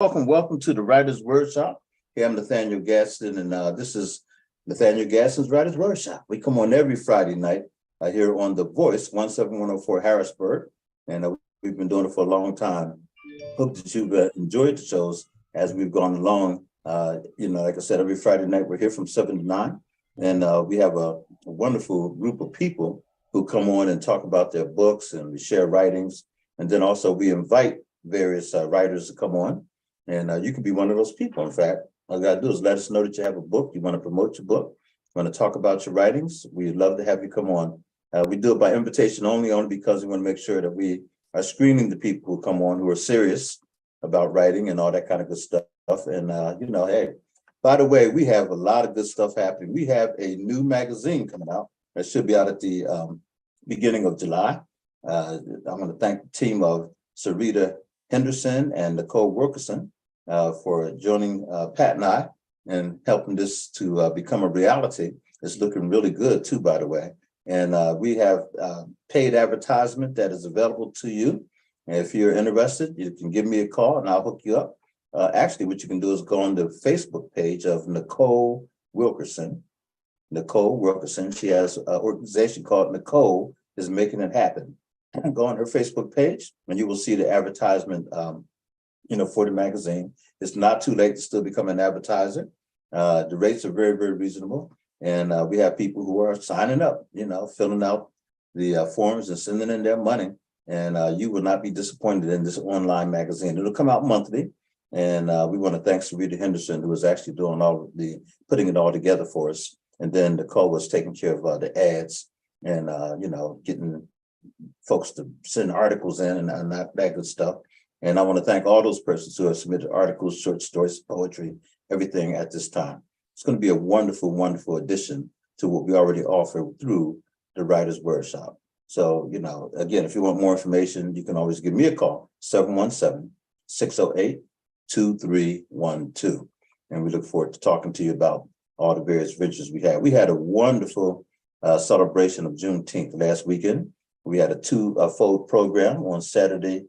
Welcome to the Writers Wordshop. Hey, I'm Nathaniel Gadsden, and this is Nathaniel Gadsden's Writers Wordshop. We come on every Friday night here on The Voice, 17104 Harrisburg, and we've been doing it for a long time. Hope that you've enjoyed the shows as we've gone along. Like I said, every Friday night we're here from 7 to 9, and we have a wonderful group of people who come on and talk about their books, and we share writings, and then also we invite various writers to come on. And you can be one of those people. In fact, all you got to do is let us know that you have a book, you want to promote your book, you want to talk about your writings. We'd love to have you come on. We do it by invitation only because we want to make sure that we are screening the people who come on who are serious about writing and all that kind of good stuff. And, hey, by the way, we have a lot of good stuff happening. We have a new magazine coming out that should be out at the beginning of July. I want to thank the team of Sarita Henderson and Nicole Wilkerson for joining Pat and I and helping this to become a reality. It's looking really good too, by the way. And we have paid advertisement that is available to you. And if you're interested, you can give me a call and I'll hook you up. Actually, what you can do is go on the Facebook page of Nicole Wilkerson. Nicole Wilkerson, she has an organization called Nicole is Making It Happen. Go on her Facebook page and you will see the advertisement for the magazine. It's not too late to still become an advertiser. The rates are very, very reasonable. And we have people who are signing up, filling out the forms and sending in their money. And you will not be disappointed in this online magazine. It'll come out monthly. And we want to thank Sarita Henderson, who was actually doing putting it all together for us. And then Nicole was taking care of the ads and, getting folks to send articles in and that good stuff. And I want to thank all those persons who have submitted articles, short stories, poetry, everything at this time. It's going to be a wonderful, wonderful addition to what we already offer through the Writers Workshop. So, again, if you want more information, you can always give me a call, 717-608-2312. And we look forward to talking to you about all the various ventures we had. We had a wonderful celebration of Juneteenth last weekend. We had a two-fold program on Saturday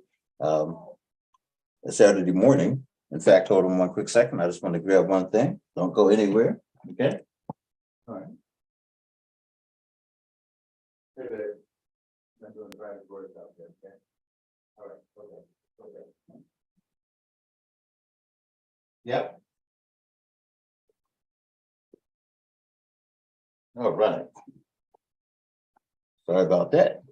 morning. In fact, hold on one quick second. I just want to grab one thing. Don't go anywhere. Okay. All right. I'm doing the right words out there. Okay. All right. Okay. Yep. All right. Sorry about that.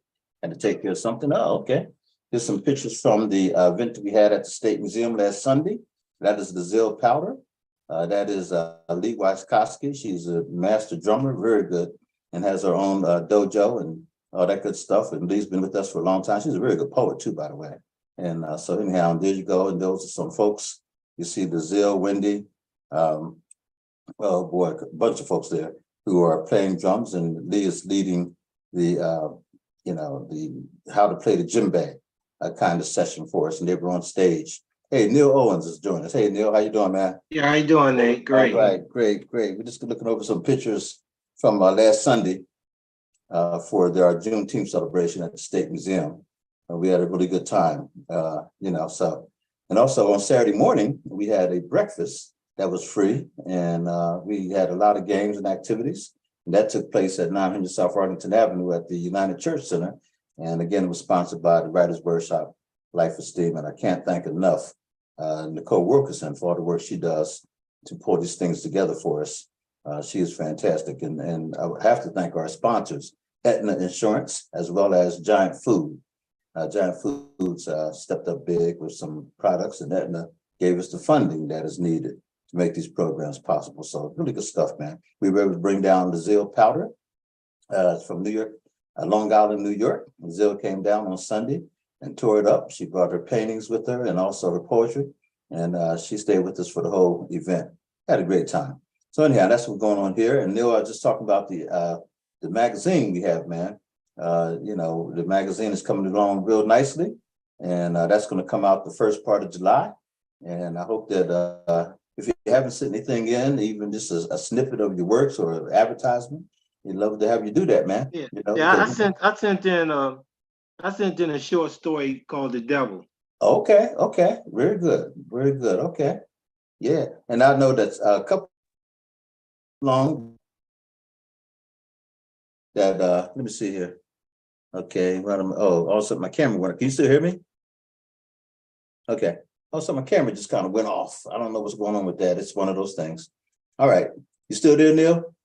Had to take care of something. Oh, okay. Here's some pictures from the event that we had at the State Museum last Sunday. That is the Zill Powder. That is Lee Wyszkowski. She's a master drummer, very good, and has her own dojo and all that good stuff. And Lee's been with us for a long time. She's a very good poet too, by the way. And so anyhow, there you go. And those are some folks. You see the Zill, Wendy, a bunch of folks there who are playing drums, and Lee is leading the how to play the djembe kind of session for us, and they were on stage. Hey, Neil Owens is joining us. Hey, Neil, how you doing, man? Yeah, how you doing, Nate? Great. All right, great. We're just looking over some pictures from last Sunday for our Juneteenth celebration at the State Museum. We had a really good time, And also on Saturday morning, we had a breakfast that was free, and we had a lot of games and activities. And that took place at 900 South Arlington Avenue at the United Church Center. And again, it was sponsored by the Writers Workshop, Life Esteem. And I can't thank enough Nicole Wilkerson for all the work she does to pull these things together for us. She is fantastic. And I would have to thank our sponsors, Aetna Insurance, as well as Giant Food. Giant Foods stepped up big with some products, and Aetna gave us the funding that is needed to make these programs possible. So really good stuff, man. We were able to bring down the Zill Powder from New York, Long Island, New York. Zill came down on Sunday and tore it up. She brought her paintings with her and also her poetry. And she stayed with us for the whole event. Had a great time. So anyhow, that's what's going on here. And Neil, I was just talking about the magazine we have, man. The magazine is coming along real nicely. And that's going to come out the first part of July. And I hope that if you haven't sent anything in, even just a snippet of your works or advertisement, we'd love to have you do that, man. Yeah, I sent in a short story called The Devil. Okay, okay, very good, very good. Okay, yeah, and I know that's a couple long that let me see here. Okay, also my camera went. Can you still hear me? Okay. Also, my camera just kind of went off. I don't know what's going on with that. It's one of those things. All right. You still there, Neil?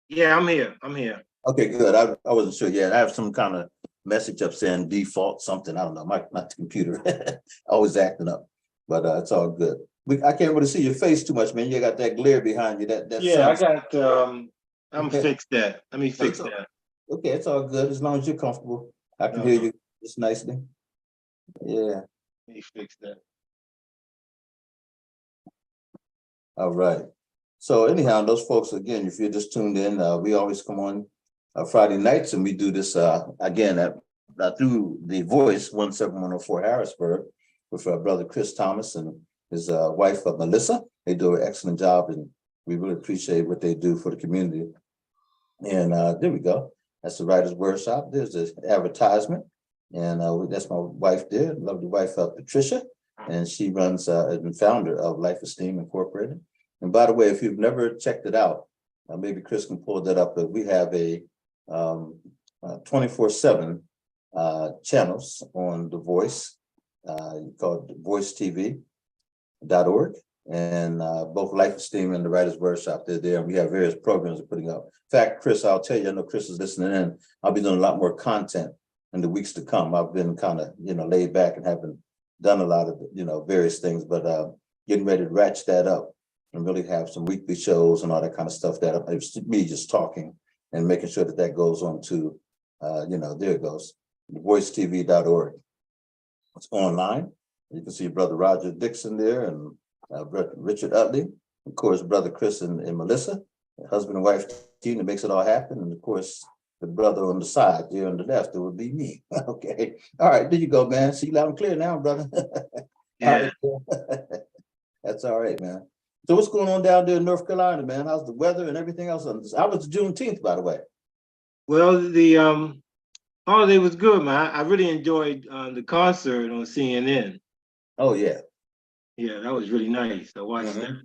Yeah, I'm here. I'm here. Okay, good. I wasn't sure. Yeah, I have some kind of message up saying default something. I don't know. My computer always acting up, but it's all good. I can't really see your face too much, man. You got that glare behind you. That Yeah, I sun. got I'm fix that. Let me fix that. Okay, it's all good as long as you're comfortable. I can hear Uh-huh. you just nicely. Yeah. Let me fix that. All right. So anyhow, those folks, again, if you're just tuned in, we always come on Friday nights and we do this again through the Voice 17104 Harrisburg with our brother Chris Thomas and his wife Melissa. They do an excellent job and we really appreciate what they do for the community. And there we go. That's the Writers Workshop. There's the advertisement. And that's my wife there, lovely wife Patricia. And she runs and founder of Life Esteem Incorporated. And by the way, if you've never checked it out, maybe Chris can pull that up, but we have a 24/7 channels on The Voice called voicetv.org. And both Life Esteem and the Writers Workshop, they're there. We have various programs we're putting up. In fact, Chris, I'll tell you, I know Chris is listening in. I'll be doing a lot more content in the weeks to come. I've been kind of, laid back and haven't done a lot of, various things, but getting ready to ratchet that up and really have some weekly shows and all that kind of stuff that it's me just talking and making sure that that goes on to, there it goes, voicetv.org. It's online. You can see Brother Roger Dixon there and Richard Utley, of course, Brother Chris and Melissa, husband and wife team that makes it all happen. And of course, the brother on the side there on the left, it would be me. Okay. All right, there you go, man. See you loud and clear now, brother. All Yeah. right. That's all right, man. So what's going on down there in North Carolina, man? How's the weather and everything else? I was Juneteenth, by the way. Well, the holiday was good, man. I really enjoyed the concert on CNN. Oh, yeah. Yeah, that was really nice. I watched that. Mhm.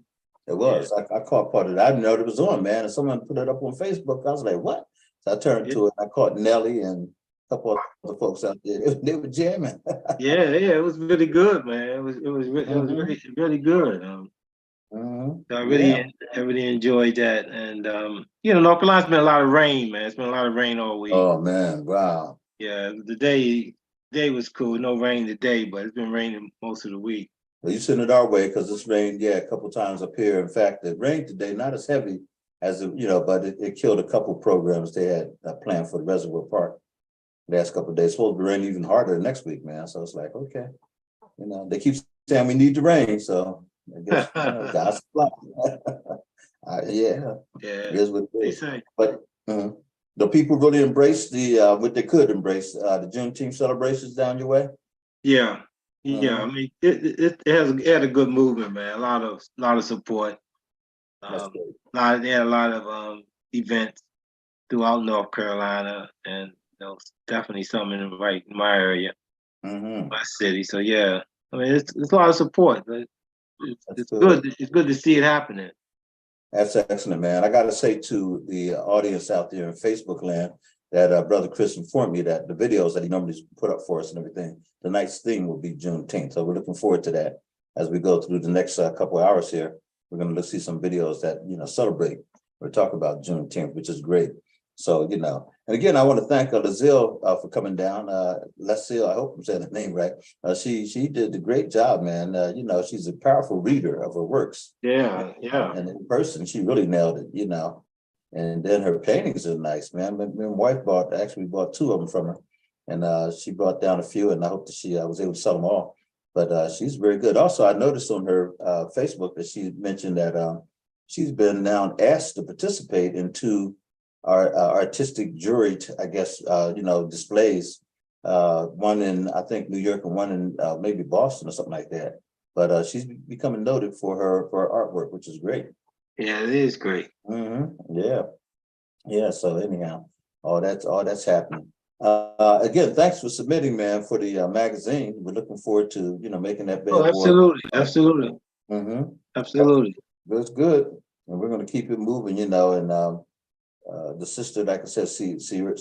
It Yeah. was. I caught part of it. I didn't know it was on, man. And someone put it up on Facebook. I was like, what? So I turned Yeah. to it. I caught Nelly and a couple of other folks out there. They were jamming. Yeah, it was really good, man. It was Mhm. really good. Mhm. So Yeah. I really enjoyed that. And North Carolina's been a lot of rain, man. It's been a lot of rain all week. Oh man. Wow. Yeah, the day was cool. No rain today, but it's been raining most of the week. Well, you send it our way because it's rained, yeah, a couple times up here. In fact, it rained today, not as heavy as but it killed a couple programs they had planned for the Reservoir Park the last couple of days. It's supposed to rain even harder next week, man. So it's like, okay, they keep saying we need the rain, so I guess God's supply. Yeah, it Yeah, is what it they is. say. But the people really embrace what they could embrace the Juneteenth celebrations down your way. Yeah, yeah. I Mhm. mean, it had a good movement, man. A lot of support. That's great. They had a lot of events throughout North Carolina, and definitely some in my area, Hmm. my city. So yeah, I mean, it's a lot of support. But That's it's good. good. It's good to see it happening. That's excellent, man. I got to say to the audience out there in Facebook land that Brother Chris informed me that the videos that he normally put up for us and everything, tonight's theme will be Juneteenth. So we're looking forward to that as we go through the next couple of hours here. We're going to see some videos that, celebrate or talk about Juneteenth, which is great. So, and again, I want to thank Lazille for coming down. Lazille, I hope I'm saying the name right. She did a great job, man. She's a powerful reader of her works. Yeah, yeah. And in person, she really nailed it. And then her paintings are nice, man. My wife bought two of them from her, and she brought down a few, and I hope that she was able to sell them all. But she's very good. Also, I noticed on her Facebook that she mentioned that she's been now asked to participate in two our artistic jury, I guess, displays. One in I think New York and one in maybe Boston or something like that. But she's becoming noted for her artwork, which is great. Yeah, it is great. Yeah, yeah. So anyhow, all that's happening. Again, thanks for submitting, man, for the magazine. We're looking forward to, making that Oh, bad boy. absolutely, absolutely, Mm-hmm. absolutely. That's good. And we're going to keep it moving, and the sister, like I said, Sierra,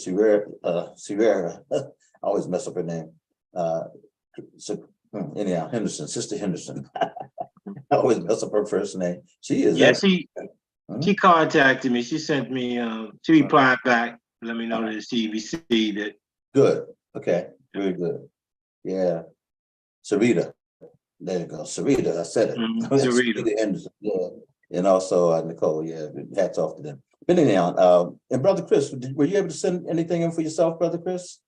I always mess up her name. Anyhow, Henderson, Sister Henderson. I always mess up her first name. She is Yeah, excellent. she contacted me. She sent me. She replied back. Let me know that she received it. Good. Okay. Very good. Yeah. Sarita. There you go. Sarita. I said it. Sarita. Sarita Henderson. Yeah. And also Nicole. Yeah. Hats off to them. But anyhow, and Brother Chris, were you able to send anything in for yourself, Brother Chris?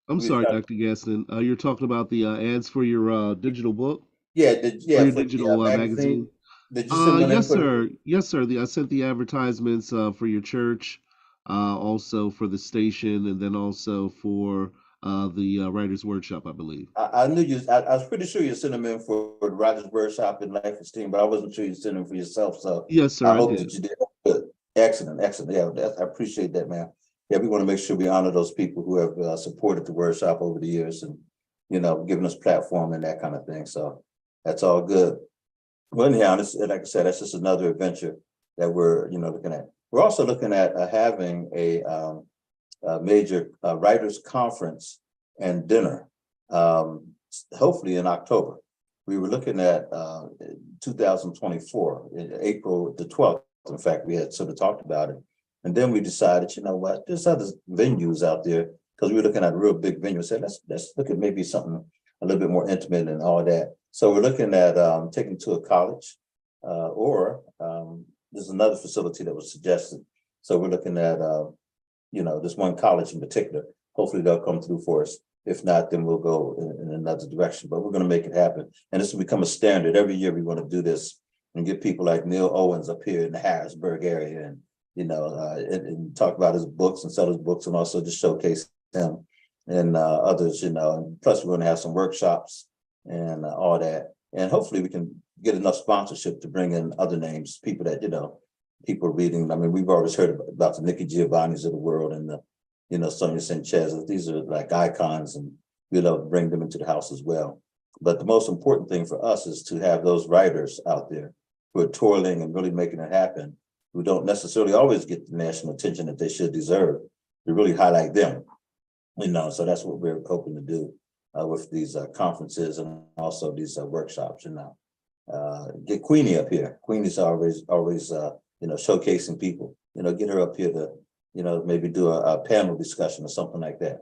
I'm sorry, Dr. Gadsden. You're talking about the ads for your digital book Yeah. or your For digital the magazine? magazine. Did you send one in Yes, for sir. Yes, sir. I sent the advertisements for your church, also for the station, and then also for the Writers Workshop, I believe. I knew you. I was pretty sure you sent them in for the Rogers Workshop and Life Esteem, but I wasn't sure you sent them for yourself. So Yes, sir. I I hope did. that you did. Good. Excellent, excellent. Yeah, I appreciate that, man. Yeah, we want to make sure we honor those people who have supported the workshop over the years and giving us platform and that kind of thing. So that's all good. Well, anyhow, like I said, that's just another adventure that we're looking at. We're also looking at having a major writers conference and dinner, hopefully in October. We were looking at 2024, in April the 12th. In fact, we had sort of talked about it. And then we decided, you know what, there's other venues out there, because we were looking at a real big venue. Said, let's look at maybe something a little bit more intimate and all that. So we're looking at taking to a college, or there's another facility that was suggested. So we're looking at this one college in particular. Hopefully they'll come through for us. If not, then we'll go in another direction, but we're going to make it happen. And this will become a standard. Every year we want to do this and get people like Neil Owens up here in the Harrisburg area and, and talk about his books and sell his books and also just showcase him and others, and plus we're going to have some workshops and all that. And hopefully we can get enough sponsorship to bring in other names, people that, people reading. I mean, we've always heard about the Nikki Giovanni's of the world and the, Sonia Sanchez. These are like icons, and we love to bring them into the house as well. But the most important thing for us is to have those writers out there who are toiling and really making it happen, who don't necessarily always get the national attention that they should deserve, to really highlight them. So that's what we're hoping to do with these conferences and also these workshops. Get Queenie up here. Queenie's always showcasing people. Get her up here to maybe do a panel discussion or something like that.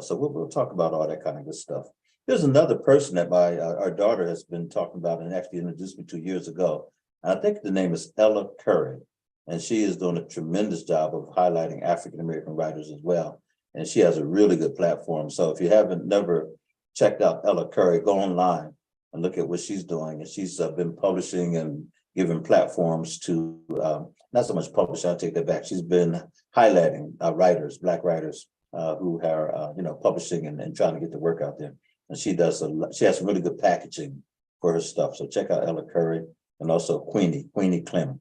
So we'll talk about all that kind of good stuff. There's another person that our daughter has been talking about and actually introduced me to years ago. And I think the name is Ella Curry, and she is doing a tremendous job of highlighting African American writers as well. And she has a really good platform. So if you haven't never checked out Ella Curry, go online and look at what she's doing. And she's been publishing and giving platforms to, not so much publishing, I'll take that back. She's been highlighting writers, Black writers who are, publishing and trying to get the work out there. And she has some really good packaging for her stuff. So check out Ella Curry and also Queenie Clem.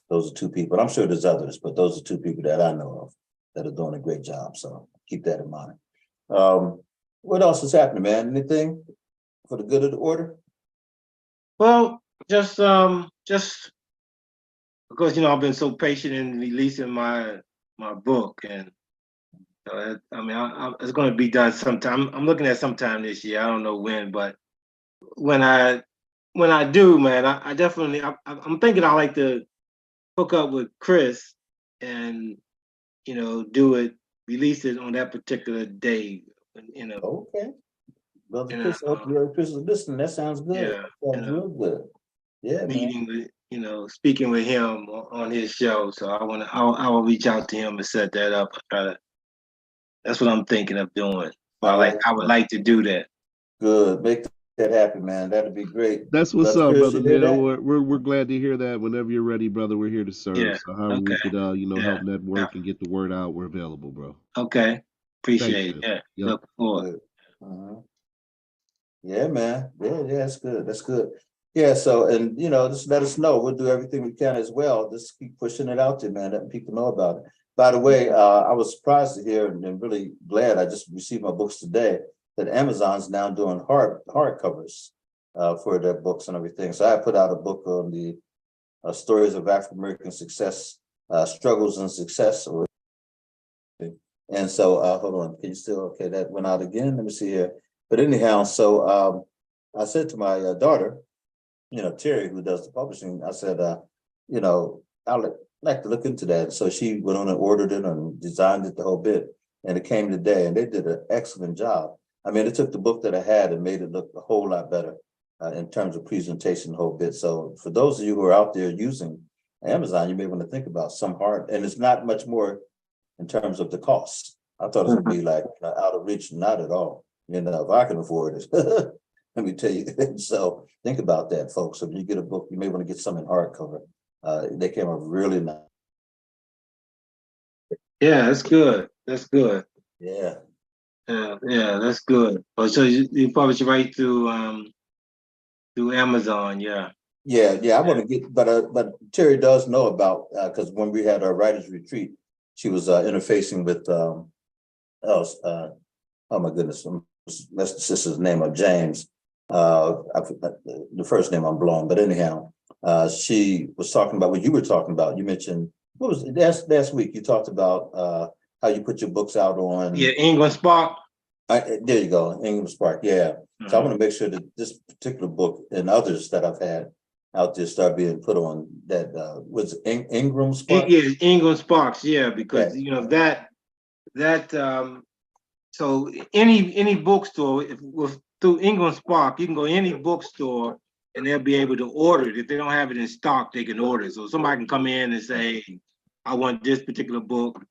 Those are two people. I'm sure there's others, but those are two people that I know of that are doing a great job. So keep that in mind. What else is happening, man? Anything for the good of the order? Well, just because I've been so patient in releasing my book, and it's going to be done sometime. I'm looking at sometime this year. I don't know when, but when I do, man, I definitely I'm thinking I like to hook up with Chris and release it on that particular day. Okay. Brother Chris, Chris is listening. That sounds good. Yeah, that sounds real good. Yeah, meeting with speaking with him on his show. So I will reach out to him and set that up. That's what I'm thinking of doing. I would like to do that. Good. Make that happen, man. That'd be great. That's what's Brother up, Chris, brother Neil. We're glad to hear that. Whenever you're ready, brother, we're here to serve. Yeah. So however we could help network and get the word out, we're available, bro. Okay. Appreciate it. Yeah. Yep. Look forward. Yeah, man. Yeah, that's good. That's good. Yeah, so, and just let us know. We'll do everything we can as well. Just keep pushing it out there, man, letting people know about it. By the way, I was surprised to hear and really glad I just received my books today that Amazon's now doing hardcovers for their books and everything. So I put out a book on the stories of African American success, struggles and success. And so, hold on, can you still, okay, that went out again. Let me see here. But anyhow, so I said to my daughter, Terry, who does the publishing, I said, I'd like to look into that. And so she went on and ordered it and designed it the whole bit. And it came today and they did an excellent job. I mean, it took the book that I had and made it look a whole lot better in terms of presentation, the whole bit. So for those of you who are out there using Amazon, you may want to think about some hard, and it's not much more in terms of the cost. I thought it was gonna be like out of reach, not at all. If I can afford it, let me tell you. So think about that, folks. If you get a book, you may want to get some in hardcover. They came out really nice. Yeah, that's good. That's good. Yeah. Yeah, that's good. Oh, so you publish right through Amazon, yeah. Yeah. I want to get, but Terry does know about because when we had our writers retreat, she was interfacing with oh my goodness, that's the sister's name of James. The first name I'm blowing, but anyhow, she was talking about what you were talking about. You mentioned what was it last week? You talked about how you put your books out on. Yeah, England Spark. There you go, England Spark. Yeah. Mm-hmm. So I want to make sure that this particular book and others that I've had out there start being put on that. Was Ingram Spark? Yeah, England Sparks. Yeah, because that so any bookstore through England Spark, you can go to any bookstore and they'll be able to order it. If they don't have it in stock, they can order it. So somebody can come in and say, I want this particular book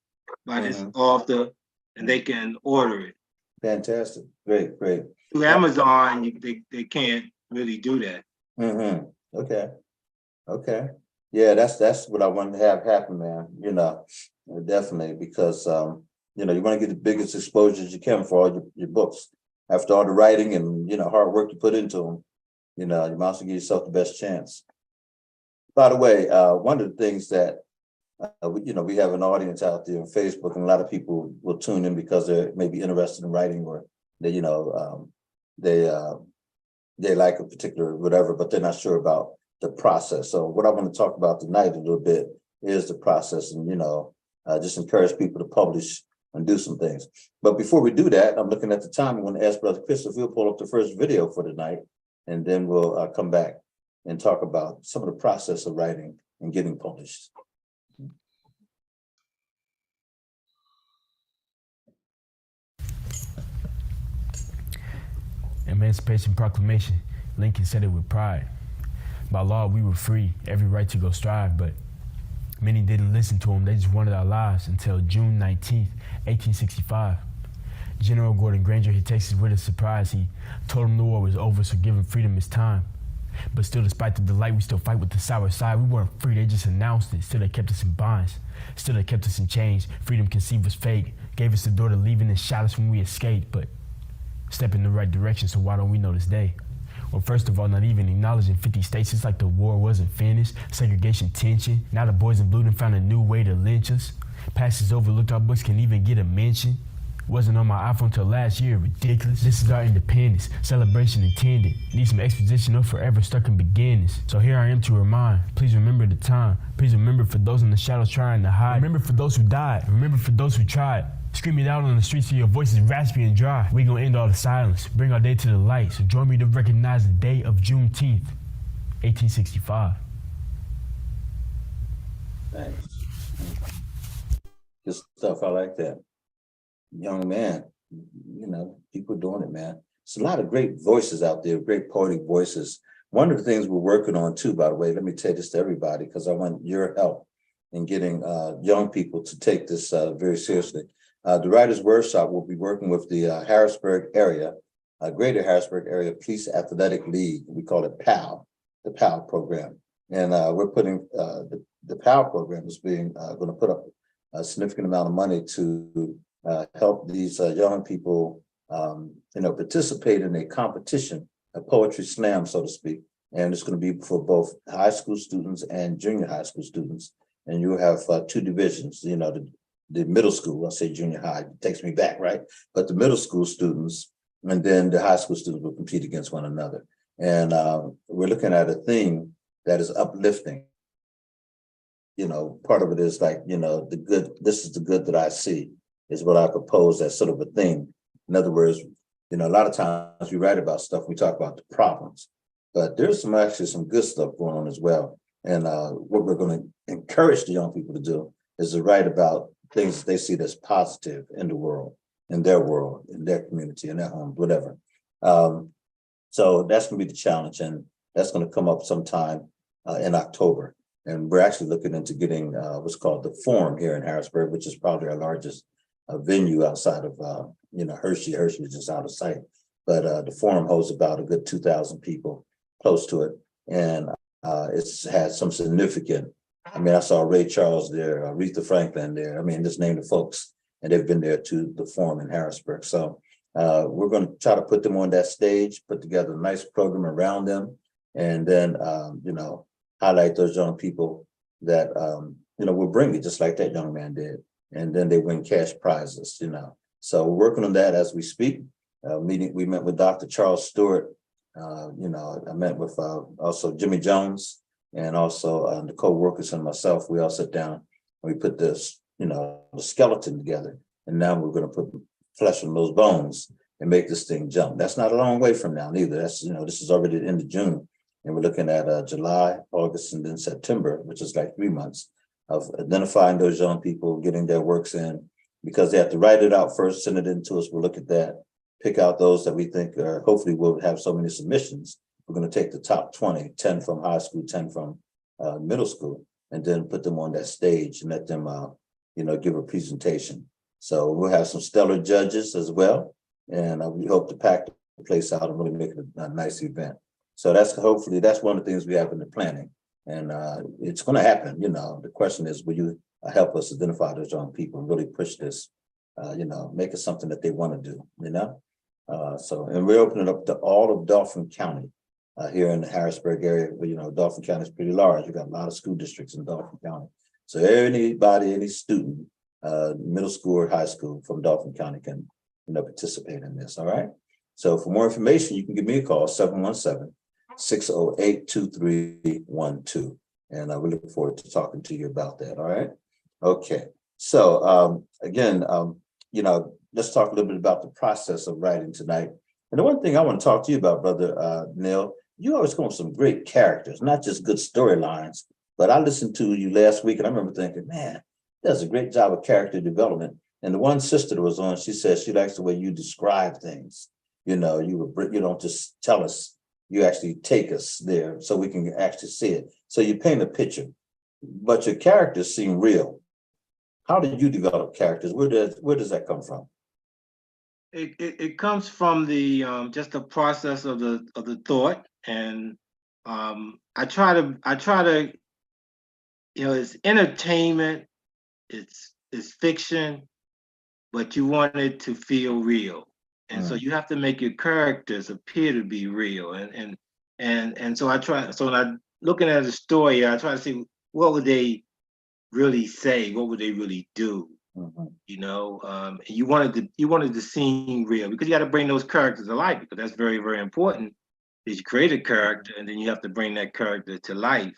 by this author, and they can order it. Fantastic. Great. Through Amazon, they can't really do that. Okay. Yeah, that's what I want to have happen, man. Definitely, because you want to get the biggest exposure as you can for all your books. After all the writing and hard work you put into them, you might as well give yourself the best chance. By the way, one of the things that we have an audience out there on Facebook, and a lot of people will tune in because they're maybe interested in writing, or they they like a particular whatever, but they're not sure about the process. So what I want to talk about tonight a little bit is the process, and just encourage people to publish and do some things. But before we do that, I'm looking at the time. I want to ask Brother Chris if he'll pull up the first video for tonight, and then we'll come back and talk about some of the process of writing and getting published. Emancipation Proclamation. Lincoln said it with pride. By law, we were free, every right to go strive, but many didn't listen to him. They just wanted our lives until June 19th, 1865. General Gordon Granger hit Texas with a surprise. He told him the war was over, so give him freedom his time. But still, despite the delight, we still fight with the sour side. We weren't free, they just announced it. Still, they kept us in bonds. Still, they kept us in chains. Freedom conceived was fake. Gave us the door to leaving and shot us when we escaped. But step in the right direction, so why don't we know this day? Well, first of all, not even acknowledging 50 states. It's like the war wasn't finished. Segregation, tension. Now the boys in blue done found a new way to lynch us. Passes overlooked, our books can even get a mention. Wasn't on my iPhone till last year, ridiculous. This is our independence, celebration intended. Need some exposition or forever stuck in beginnings. So here I am to remind, please remember the time. Please remember for those in the shadows trying to hide. Remember for those who died, remember for those who tried. Scream it out on the streets so your voice is raspy and dry. We gonna end all the silence, bring our day to the light. So join me to recognize the day of Juneteenth, 1865. Thanks. Good stuff, I like that. Young man, people doing it, man. It's a lot of great voices out there, great poetic voices. One of the things we're working on too, by the way, let me tell this to everybody, because I want your help in getting young people to take this very seriously. The Writers Workshop will be working with the Harrisburg area, Greater Harrisburg Area Police Athletic League. We call it PAL, the PAL program. And we're putting the PAL program is going to put up a significant amount of money to help these young people, participate in a competition, a poetry slam, so to speak, And it's going to be for both high school students and junior high school students. And you have two divisions, you know, the middle school, I say junior high, it takes me back, right? But the middle school students and then the high school students will compete against one another. And we're looking at a theme that is uplifting. You know, part of it is like, you know, the good, this is the good that I see, is what I propose as sort of a thing. In other words, you know, a lot of times we write about stuff, we talk about the problems, but there's actually some good stuff going on as well. And what we're going to encourage the young people to do is to write about things that they see that's positive in the world, in their community, in their home, whatever. So that's going to be the challenge, and that's going to come up sometime in October. And we're actually looking into getting what's called the Forum here in Harrisburg, which is probably our largest venue outside of, you know, Hershey. Hershey is just out of sight. But the Forum holds about a good 2,000 people close to it. And it's had some significant, I mean, I saw Ray Charles there, Aretha Franklin there. I mean, just name the folks, and they've been there to the Forum in Harrisburg. So we're going to try to put them on that stage, put together a nice program around them, and then, you know, highlight those young people that, you know, will bring it just like that young man did. And then they win cash prizes, you know. So we're working on that as we speak. We met with Dr. Charles Stewart. You know, I met with also Jimmy Jones and also Nicole Wilkerson and myself. We all sat down and we put this, you know, the skeleton together. And now we're going to put flesh on those bones and make this thing jump. That's not a long way from now neither. That's, you know, this is already the end of June. And we're looking at July, August, and then September, which is like 3 months of identifying those young people, getting their works in, because they have to write it out first, send it in to us. We'll look at that, pick out those that we think hopefully will have so many submissions. We're going to take the top 20, 10 from high school, 10 from middle school, and then put them on that stage and let them, you know, give a presentation. So we'll have some stellar judges as well. And we hope to pack the place out and really make it a nice event. So that's hopefully that's one of the things we have in the planning, and it's going to happen. You know, the question is, will you help us identify those young people and really push this? You know, make it something that they want to do. You know, so and we're opening up to all of Dauphin County here in the Harrisburg area. But you know, Dauphin County is pretty large. We got a lot of school districts in Dauphin County. So anybody, any student, middle school or high school from Dauphin County can, you know, participate in this. All right. So for more information, you can give me a call 717-608-2312. And we look forward to talking to you about that. All right. Okay. So again, you know, let's talk a little bit about the process of writing tonight. And the one thing I want to talk to you about, Brother Neil, you always come with some great characters, not just good storylines. But I listened to you last week and I remember thinking, man, does a great job of character development. And the one sister that was on, she said she likes the way you describe things. You know, you don't just tell us, you actually take us there so we can actually see it. So you paint a picture, but your characters seem real. How did you develop characters? Where does that come from? It comes from the just the process of the thought, and I try to, you know, it's entertainment, it's fiction, but you want it to feel real. And so you have to make your characters appear to be real. And so I try, so when I'm looking at a story, I try to see what would they really say, what would they really do? You know, and you wanted to seem real because you got to bring those characters to life, because that's very, very important. Is you create a character and then you have to bring that character to life.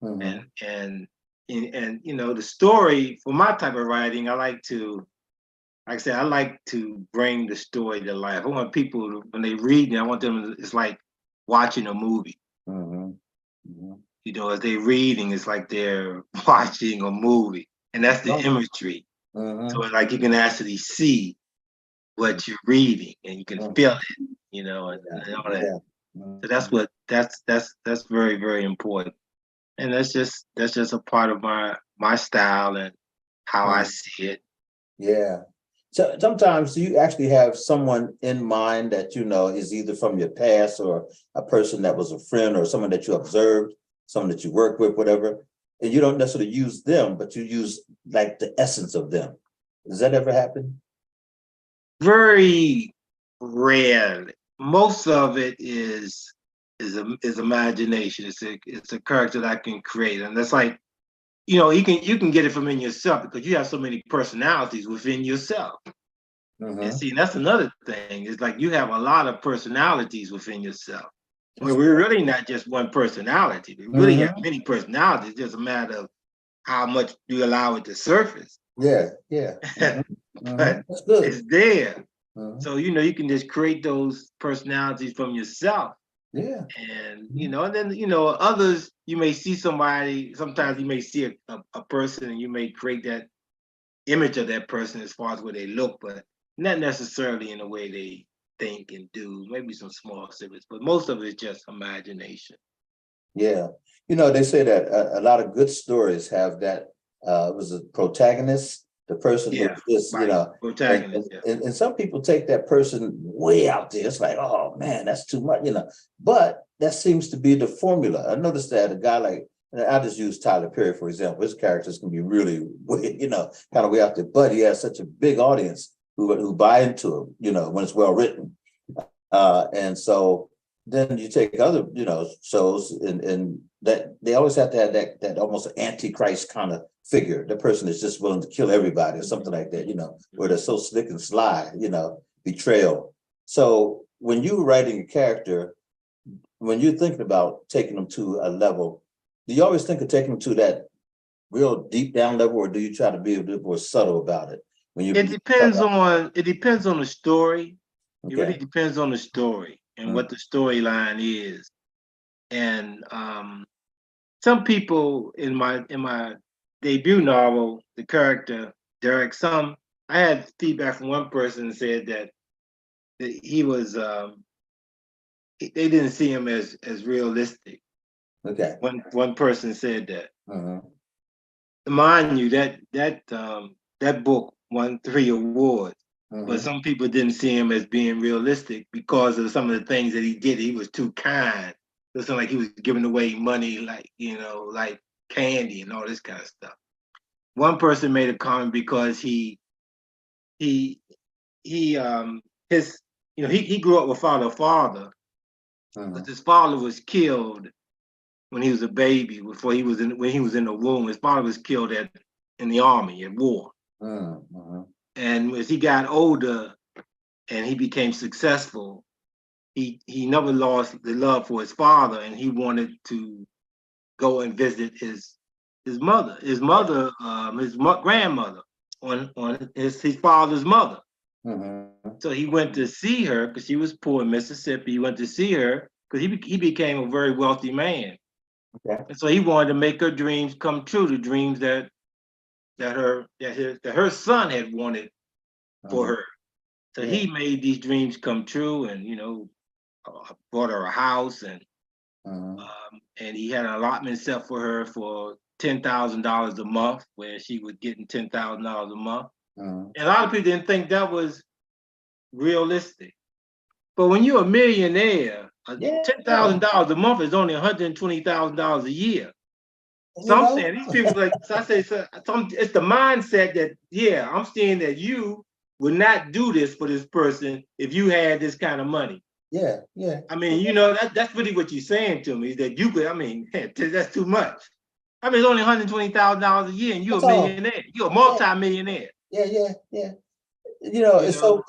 And you know, the story for my type of writing, like I said, I like to bring the story to life. I want people, when they read it, I want them, it's like watching a movie. You know, as they're reading, it's like they're watching a movie. And that's the imagery. So like you can actually see what you're reading and you can feel it, you know, and all that. So that's very, very important. And that's just a part of my style and how I see it. Yeah. So sometimes you actually have someone in mind that, you know, is either from your past or a person that was a friend or someone that you observed, someone that you work with, whatever, and you don't necessarily use them, but you use like the essence of them. Does that ever happen? Very rarely. Most of it is is imagination. It's a character that I can create, and that's like, you can get it from in yourself because you have so many personalities within yourself. And see, that's another thing. It's like you have a lot of personalities within yourself. Well, we're really not just one personality. We really have many personalities. It's just a matter of how much you allow it to surface. Yeah. But That's good. it's there. So, you can just create those personalities from yourself. Yeah. And, and then, others, you may see somebody, sometimes you may see a person and you may create that image of that person as far as where they look, but not necessarily in the way they think and do, maybe some small snippets, but most of it is just imagination. Yeah. They say that a lot of good stories have that, was a protagonist, the person who's just, protagonist, and some people take that person way out there. It's like, oh man, that's too much, but that seems to be the formula. I noticed that a guy like, and I just use Tyler Perry, for example, his characters can be really, kind of way out there, but he has such a big audience who buy into him, when it's well written. And so then you take other, shows and that they always have to have that almost antichrist kind of figure. The person is just willing to kill everybody or something like that, where they're so slick and sly, betrayal. So when you're writing a character, when you're thinking about taking them to a level, do you always think of taking them to that real deep down level, or do you try to be a bit more subtle about it? It depends on the story. Okay. It really depends on the story and what the storyline is. And some people in my debut novel, the character Derek, I had feedback from one person said that he was they didn't see him as realistic. Okay. One person said that. Mind you, that book won 3 awards, but some people didn't see him as being realistic because of some of the things that he did. He was too kind. It was like he was giving away money, like like candy and all this kind of stuff. One person made a comment because he grew up without a father, because his father was killed when he was a baby. When he was in the womb, his father was killed in the army at war. And as he got older and he became successful, he never lost the love for his father, and he wanted to go and visit his grandmother on his father's mother. So he went to see her because she was poor in Mississippi. He went to see her because he became a very wealthy man. Okay. And so he wanted to make her dreams come true, the dreams that her son had wanted for her. So he made these dreams come true, and bought her a house, and he had an allotment set for her for $10,000 a month, where she was getting $10,000 a month. And a lot of people didn't think that was realistic. But when you're a millionaire, $10,000 a month is only $120,000 a year. So I'm saying these people, it's the mindset that, I'm saying that you would not do this for this person if you had this kind of money. Yeah. I mean, that's really what you're saying to me, is that you could, that's too much. I mean, it's only $120,000 a year and you're a millionaire. You're a multi-millionaire. Yeah. It's so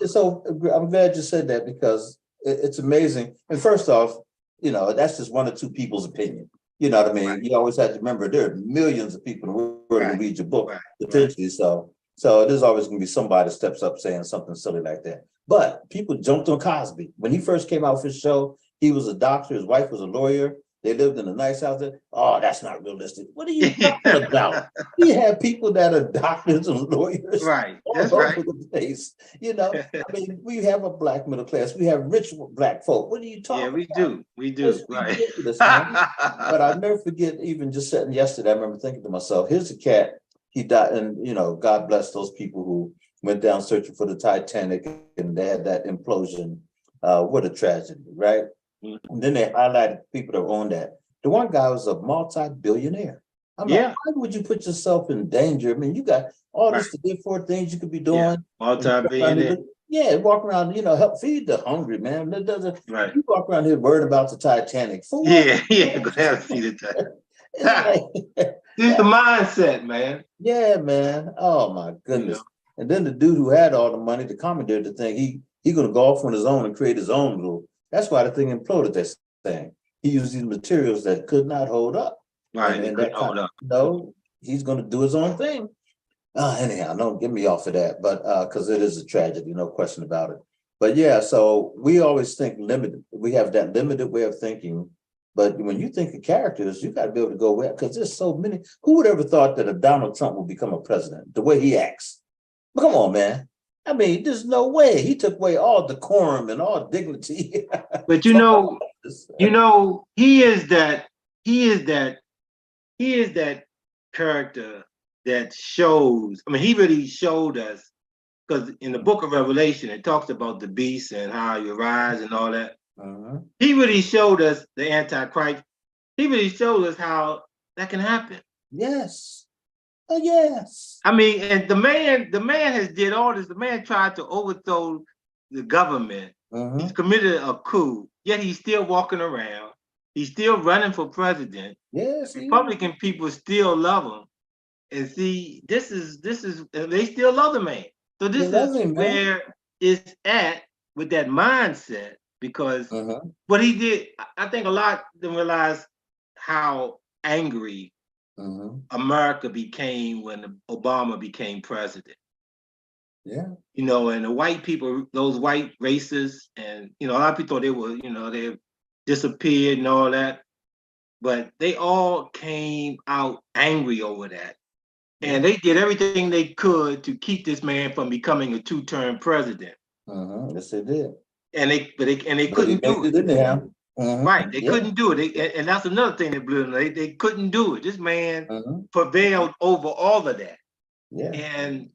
I'm glad you said that, because it's amazing. And first off, that's just one or two people's opinion. You know what I mean? Right. You always have to remember there are millions of people in the world who read your book, potentially. So there's always going to be somebody steps up saying something silly like that. But people jumped on Cosby. When he first came out for his show, he was a doctor. His wife was a lawyer. They lived in a nice house there. Oh, that's not realistic. What are you talking about? We have people that are doctors and lawyers all over the place. I mean, we have a black middle class. We have rich black folk. What are you talking about? We do. It's ridiculous, man. But I'll never forget, even just sitting yesterday, I remember thinking to myself, here's a cat. He died, and God bless those people who went down searching for the Titanic, and they had that implosion. What a tragedy, right? And then they highlighted people that owned that. The one guy was a multi-billionaire. I'm like, why would you put yourself in danger? I mean, you got all this to live for, things you could be doing. Multi-billionaire. Yeah, walk around, help feed the hungry, man. That doesn't. Right. You walk around here worried about the Titanic for what? Yeah. Go ahead and see the time. It's like, It's the mindset, man. yeah, man. Oh my goodness. And then the dude who had all the money to commandeer the thing, he gonna go off on his own and create his own little. That's why the thing imploded. That thing. He used these materials that could not hold up. Right. And that hold up. No, he's gonna do his own thing. Anyhow, don't get me off of that, but because it is a tragedy, no question about it. But yeah, so we always think limited. We have that limited way of thinking. But when you think of characters, you got to be able to go where, because there's so many. Who would ever thought that a Donald Trump would become a president? The way he acts. But come on, man. I mean, there's no way. He took away all decorum and all dignity. But he is that character that shows. I mean, he really showed us, because in the book of Revelation, it talks about the beast and how you rise and all that. He really showed us the Antichrist. He really showed us how that can happen. Yes. Oh, yes. I mean, and the man has did all this. The man tried to overthrow the government. He's committed a coup, yet he's still walking around. He's still running for president. Yes. Republican people still love him. And see, this is they still love the man. So this is where it's at with that mindset, because what he did, I think a lot didn't realize how angry America became when Obama became president. Yeah. And the white people, those white racists, and a lot of people thought they were, they disappeared and all that, but they all came out angry over that. And they did everything they could to keep this man from becoming a two-term president. Yes, they did. And they couldn't do it. Right, they couldn't do it. And that's another thing that blew them. They couldn't do it. This man prevailed over all of that. Yeah. And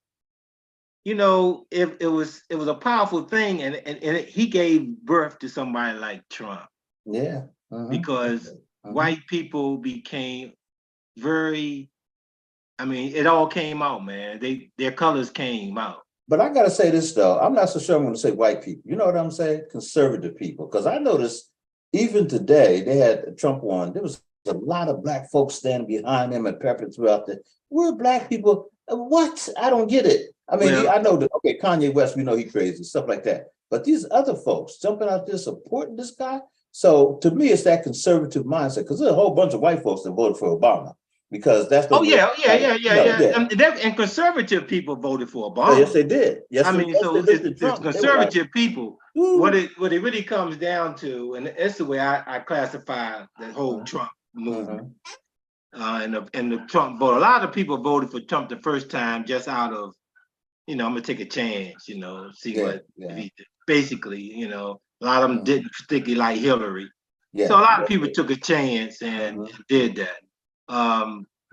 it was a powerful thing, and he gave birth to somebody like Trump. Yeah. Because white people became very. I mean, it all came out, man. Their colors came out. But I gotta say this though, I'm not so sure I'm going to say white people. You know what I'm saying? Conservative people, because I noticed even today they had Trump won. There was a lot of black folks standing behind him and peppering throughout the. We're black people. What? I don't get it. I mean, I know that. Okay, Kanye West, we know he's crazy, stuff like that. But these other folks jumping out there supporting this guy. So to me, it's that conservative mindset, because there's a whole bunch of white folks that voted for Obama. Because that's the and conservative people voted for Obama. Yes, they did. Yes, it's conservative people. What it really comes down to, and it's the way I classify the whole Trump movement, and the Trump vote. A lot of people voted for Trump the first time just out of, I'm gonna take a chance, see what. Basically, a lot of them didn't particularly like Hillary, so a lot of people took a chance and did that.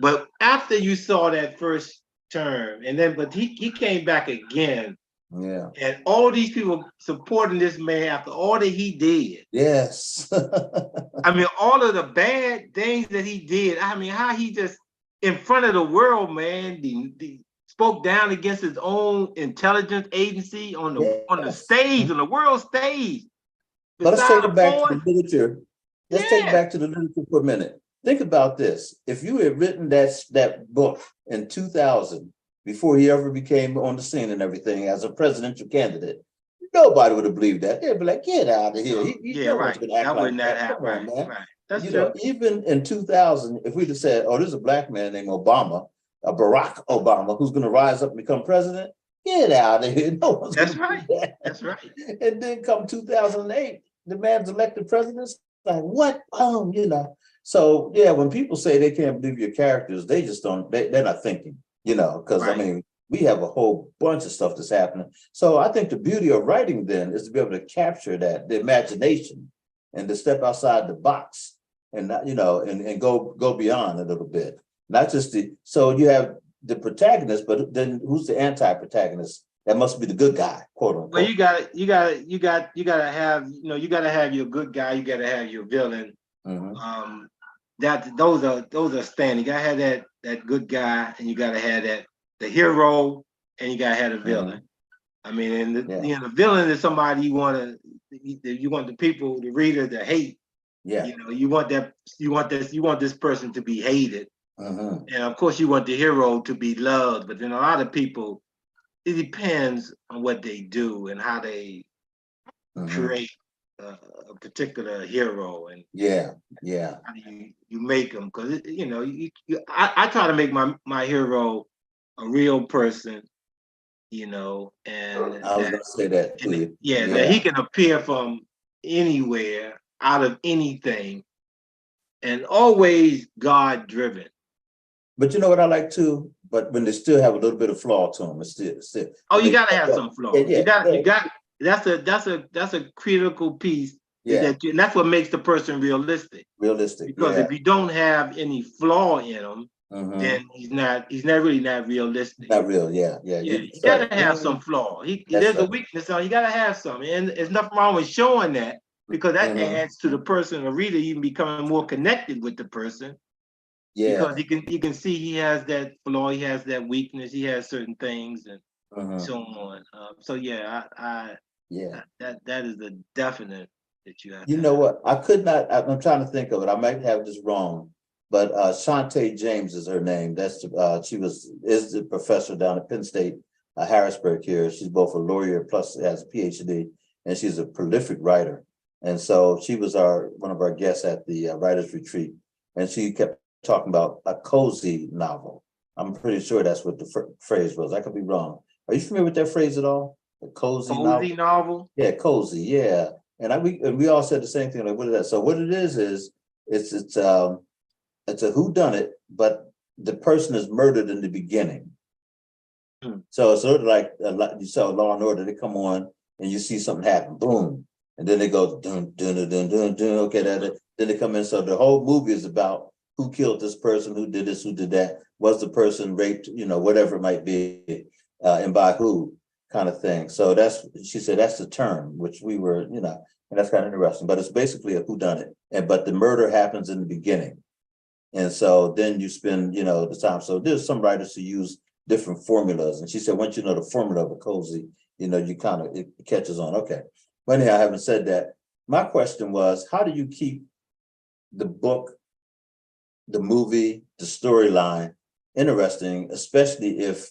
But after you saw that first term, but he came back again. Yeah. And all these people supporting this man after all that he did. Yes. I mean, all of the bad things that he did. I mean, how he just in front of the world, man, spoke down against his own intelligence agency on the stage, on the world stage. Let's take it back to the literature. Let's take it back to the literature for a minute. Think about this. If you had written that book in 2000, before he ever became on the scene and everything as a presidential candidate, nobody would have believed that. They'd be like, get out of here. Right. That wouldn't like happen. Right. That's true. Even in 2000, if we'd have said, oh, there's a black man named Obama, Barack Obama, who's going to rise up and become president, get out of here. No one's That's right. That's right. And then come 2008, the man's elected president. Like, what? So yeah, when people say they can't believe your characters, they just don't, they're not thinking, because I mean, we have a whole bunch of stuff that's happening. So I think the beauty of writing then is to be able to capture that, the imagination, and to step outside the box and not, and go beyond a little bit. Not just so you have the protagonist, but then who's the anti-protagonist? That must be the good guy, quote unquote. Well, you gotta have your good guy. You gotta have your villain. Those are standing. You gotta have that good guy, and you gotta have the hero, and you gotta have the villain. I mean, and Yeah. the villain is somebody you want the people, the reader, to hate. Yeah. You know, you want this person to be hated, Mm-hmm. and of course you want the hero to be loved. But then a lot of people, it depends on what they do and how they Mm-hmm. create a particular hero, and Yeah. how do you make them? Because I try to make my hero a real person, and I was gonna say that to you. that he Yeah. can appear from anywhere, out of anything, and always God driven. But you know what I like too? But when they still have a little bit of flaw to them, it's still Oh, when you they, gotta have some yeah, flaws. yeah, You got that's a critical piece. yeah, And that's what makes the person realistic. realistic, Because yeah. if you don't have any flaw in him, Mm-hmm. then he's not really not realistic. Not real, yeah. Yeah, you It's gotta like, have some flaw. that's There's a right. weakness, so you gotta have some, and there's nothing wrong with showing that, because that Mm-hmm. adds to the person, the reader, even becoming more connected with the person, Yeah. because you can see he has that flaw, he has that weakness, he has certain things, and Mm-hmm. so on. So yeah, Yeah. that is the definite that you have You to know have. what? I'm trying to think of it. I might have this wrong, but Shantae James is her name. That's is the professor down at Penn State, Harrisburg here. She's both a lawyer plus has a PhD, and she's a prolific writer. And so she was one of our guests at the writers retreat, and she kept talking about a cozy novel. I'm pretty sure that's what the phrase was. I could be wrong. Are you familiar with that phrase at all? A cozy novel? Cozy novel. Yeah, cozy. Yeah. And we all said the same thing. Like, what is that? So what it is it's a whodunit, but the person is murdered in the beginning. So it's sort of like you saw Law and Order. They come on and you see something happen, boom, and then they go dun dun dun dun dun dun. Okay, then they come in. So the whole movie is about who killed this person, who did this, who did that, was the person raped, whatever it might be, and by who, kind of thing. So she said that's the term, which we were, and that's kind of interesting. But it's basically a whodunit, but the murder happens in the beginning, and so then you spend, the time. So there's some writers who use different formulas, and she said once you know the formula of a cozy, you kind of it catches on. Okay, but anyhow, having said that, my question was, how do you keep the book, the movie, the storyline interesting, especially if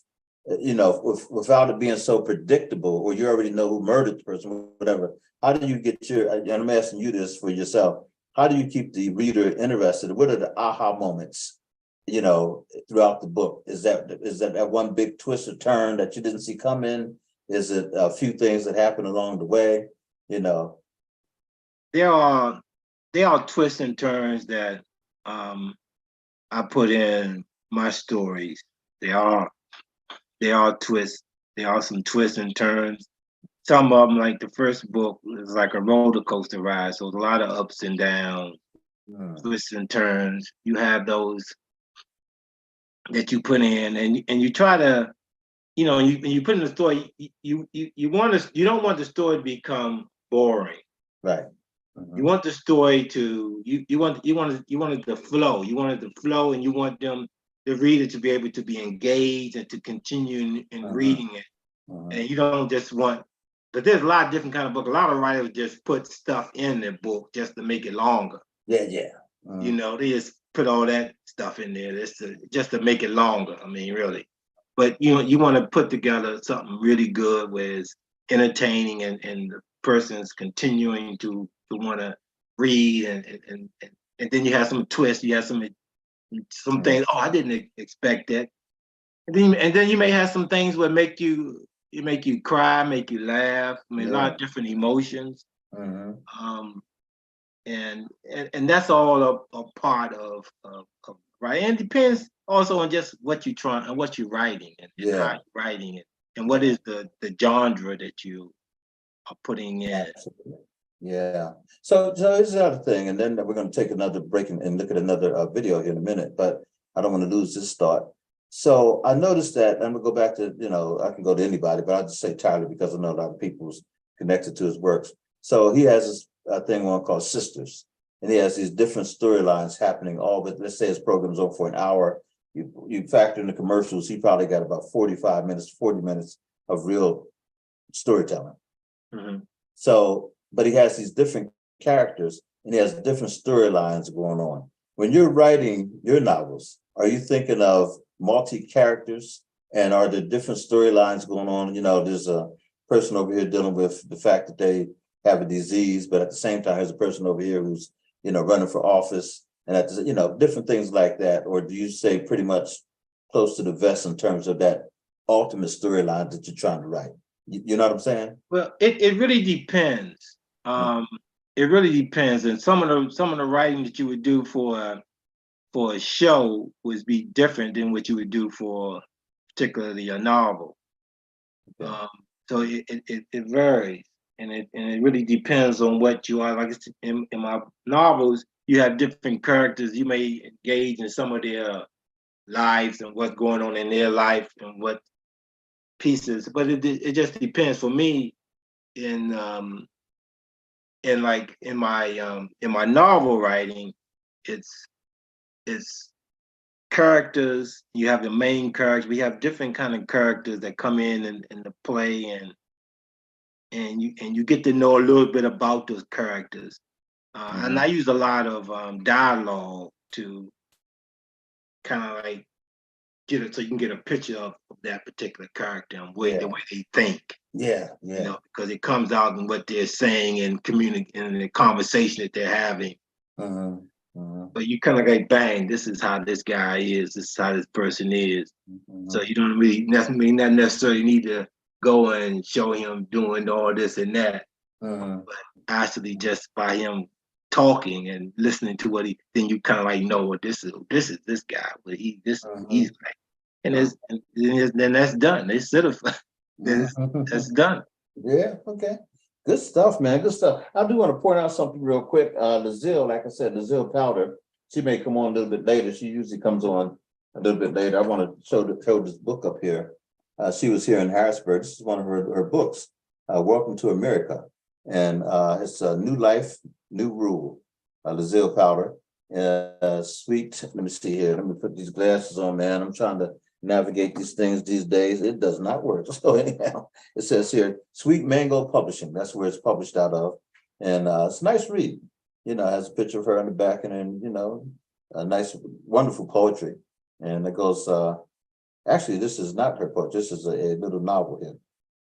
without it being so predictable, or you already know who murdered the person, whatever. How do you get and I'm asking you this for yourself, how do you keep the reader interested? What are the aha moments, throughout the book? Is that one big twist or turn that you didn't see coming? Is it a few things that happen along the way? There are twists and turns that I put in my stories. There are twists. There are some twists and turns. Some of them, like the first book, is like a roller coaster ride. So there's a lot of ups and downs, twists and turns. You have those that you put in, and you try to, you put in the story. You don't want the story to become boring. Right. You want the story to you want it to flow. You want it to flow, and you want the reader to be able to be engaged and to continue in reading it. And you don't just want, but there's a lot of different kind of book. A lot of writers just put stuff in their book just to make it longer. Yeah. They just put all that stuff in there just to make it longer. I mean, really. But you want to put together something really good where it's entertaining and the person's continuing to want to read, and then you have some twists, you have some things. Oh, I didn't expect that. And then you may have some things that make you cry, make you laugh. I mean, a lot of different emotions. And that's all a part of right. And it depends also on just what you're trying and what you're writing and how you're writing it, and what is the genre that you are putting in. Absolutely. Yeah. So here's the other thing, and then we're going to take another break and look at another video here in a minute, but I don't want to lose this thought. So I noticed that, I'm going to go back to, I can go to anybody, but I'll just say Tyler because I know a lot of people's connected to his works. So he has this thing on called Sisters, and he has these different storylines happening all, but let's say his program's over for an hour. You factor in the commercials, he probably got about 45 minutes, 40 minutes of real storytelling. Mhm. So, but he has these different characters and he has different storylines going on. When you're writing your novels, are you thinking of multi-characters and are there different storylines going on? You know, there's a person over here dealing with the fact that they have a disease, but at the same time, there's a person over here who's, you know, running for office and at the, you know, different things like that. Or do you say pretty much close to the vest in terms of that ultimate storyline that you're trying to write? You know what I'm saying? Well, it really depends. It really depends, and some of the writing that you would do for a show would be different than what you would do for particularly a novel. Okay. So it varies, and it really depends on what you are. Like in my novels, you have different characters. You may engage in some of their lives and what's going on in their life and what pieces, but it just depends. For me, in my novel writing, it's characters. You have the main characters. We have different kind of characters that come in the play, and you get to know a little bit about those characters. And I use a lot of dialogue to kind of like get it so you can get a picture of that particular character and the way they think. Yeah. You know, because it comes out in what they're saying and in the conversation that they're having. But you kind of like, bang, this is how this guy is. This is how this person is. So you don't really not necessarily need to go and show him doing all this and that. But actually, just by him talking and listening to what then you kind of like know what this is this guy. But he's like, then that's done. They said that's done. Yeah, okay. Good stuff, man. Good stuff. I do want to point out something real quick. Lazille, like I said, Lazille Powder, she may come on a little bit later. She usually comes on a little bit later. I want to show this book up here. She was here in Harrisburg. This is one of her books, Welcome to America. And it's a New Life, New Rule, Lazille Powder. Sweet, let me see here. Let me put these glasses on, man. I'm trying to navigate these things these days. It does not work. So anyhow, it says here, Sweet Mango Publishing. That's where it's published out of. And it's a nice read. You know, it has a picture of her on the back and then, you know, a nice, wonderful poetry. And it goes, actually, this is not her poetry. This is a little novel here.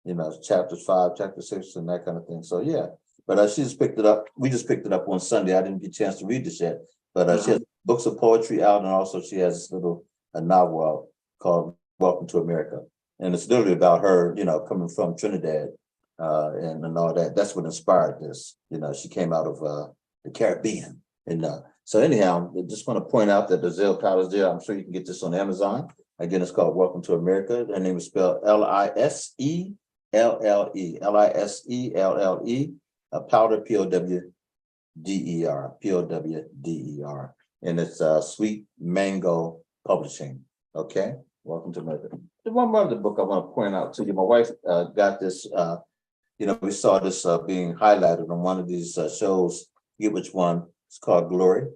You know, chapters 5, chapter 6, and that kind of thing. So yeah, but she just picked it up. We just picked it up on Sunday. I didn't get a chance to read this yet, but she has books of poetry out, and also she has this little novel out called Welcome to America. And it's literally about her, you know, coming from Trinidad and all that. That's what inspired this. You know, she came out of the Caribbean. And so anyhow, I just want to point out that the Lazille Powder's there. I'm sure you can get this on Amazon. Again, it's called Welcome to America. Her name is spelled Liselle, Liselle, Powder, Powder. And it's Sweet Mango Publishing. Okay, Welcome to America. There's one other book I want to point out to you. My wife got this, you know, we saw this being highlighted on one of these shows, forget which one. It's called Glory.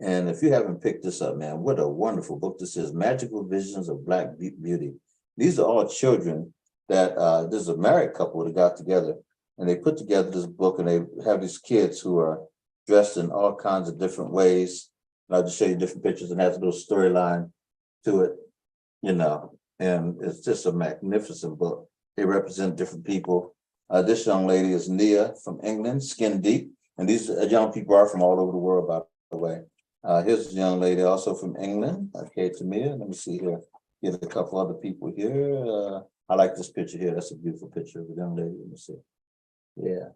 And if you haven't picked this up, man, what a wonderful book this is. Magical Visions of Black Beauty. These are all children that there's a married couple that got together and they put together this book, and they have these kids who are dressed in all kinds of different ways. And I'll just show you different pictures and has a little storyline to it, you know, and it's just a magnificent book. They represent different people. This young lady is Nia from England, Skin Deep. And these young people are from all over the world, by the way. Here's a young lady also from England. Okay, Tamia. Let me see here. Get a couple other people here. I like this picture here. That's a beautiful picture of a young lady. Let me see. Yeah,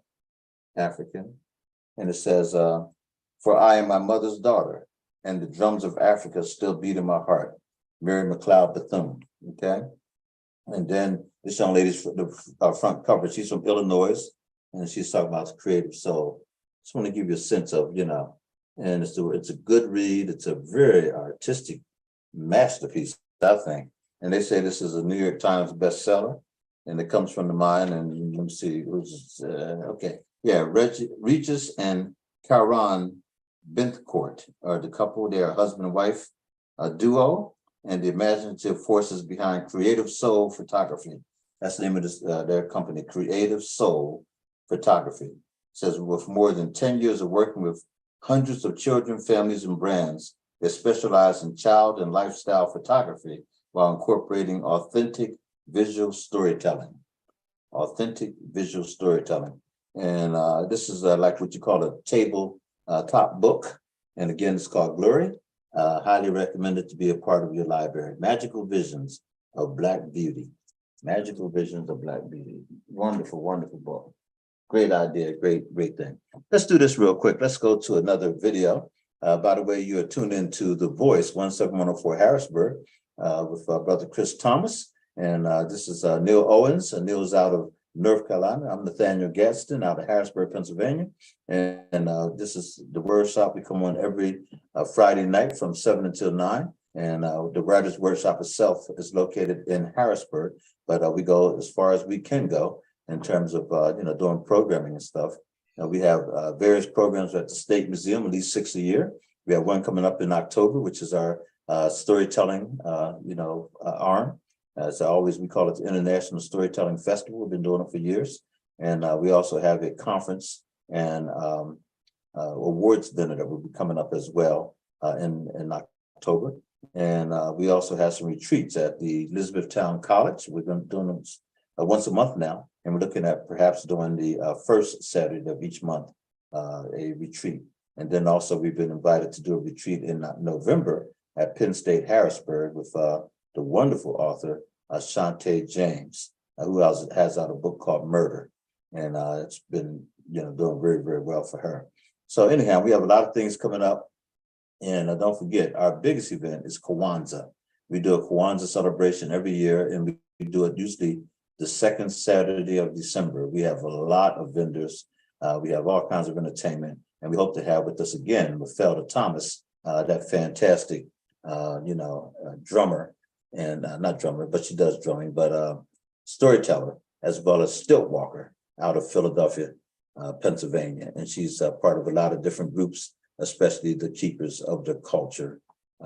African. And it says, for I am my mother's daughter, and the drums of Africa still beat in my heart. Mary McLeod Bethune. Okay. And then this young lady's the front cover. She's from Illinois, and she's talking about the creative soul. Just want to give you a sense of, you know, and it's a good read. It's a very artistic masterpiece, I think. And they say this is a New York Times bestseller, and it comes from the mind. And let me see, okay, yeah, Regis and Karan Bentcourt are the couple. They are husband and wife, a duo, and the imaginative forces behind creative soul photography. That's the name of this, their company, Creative Soul Photography. It says with more than 10 years of working with hundreds of children, families, and brands, they specialize in child and lifestyle photography while incorporating authentic visual storytelling. Authentic visual storytelling. And this is like what you call a table top book. And again, it's called Glory. Highly recommended to be a part of your library. Magical Visions of Black Beauty. Magical Visions of Black Beauty. Wonderful, wonderful book. Great idea, great thing. Let's do this real quick. Let's go to another video. By the way, you are tuned into The Voice, 17104 Harrisburg, with Brother Chris Thomas. And this is Neil Owens. Neil's out of North Carolina. I'm Nathaniel Gadsden out of Harrisburg, Pennsylvania. And this is the Wordshop. We come on every Friday night from 7 until 9. And the Writers Workshop itself is located in Harrisburg, but we go as far as we can go in terms of doing programming and stuff. We have various programs at the State Museum, at least 6 a year. We have one coming up in October, which is our storytelling, arm. As always, we call it the International Storytelling Festival. We've been doing it for years. And we also have a conference and awards dinner that will be coming up as well in October. And we also have some retreats at the Elizabethtown College. We've been doing them once a month now. And we're looking at perhaps doing the first Saturday of each month, a retreat. And then also we've been invited to do a retreat in November at Penn State Harrisburg with the wonderful author, Shantae James, who has out a book called Murder. And it's been, doing very, very well for her. So anyhow, we have a lot of things coming up. And don't forget, our biggest event is Kwanzaa. We do a Kwanzaa celebration every year, and we do it usually the second Saturday of December. We have a lot of vendors. We have all kinds of entertainment, and we hope to have with us again Mathilda Thomas, that fantastic, drummer, and not drummer, but she does drumming, but storyteller, as well as stilt walker out of Philadelphia, Pennsylvania. And she's part of a lot of different groups, especially the Keepers of the Culture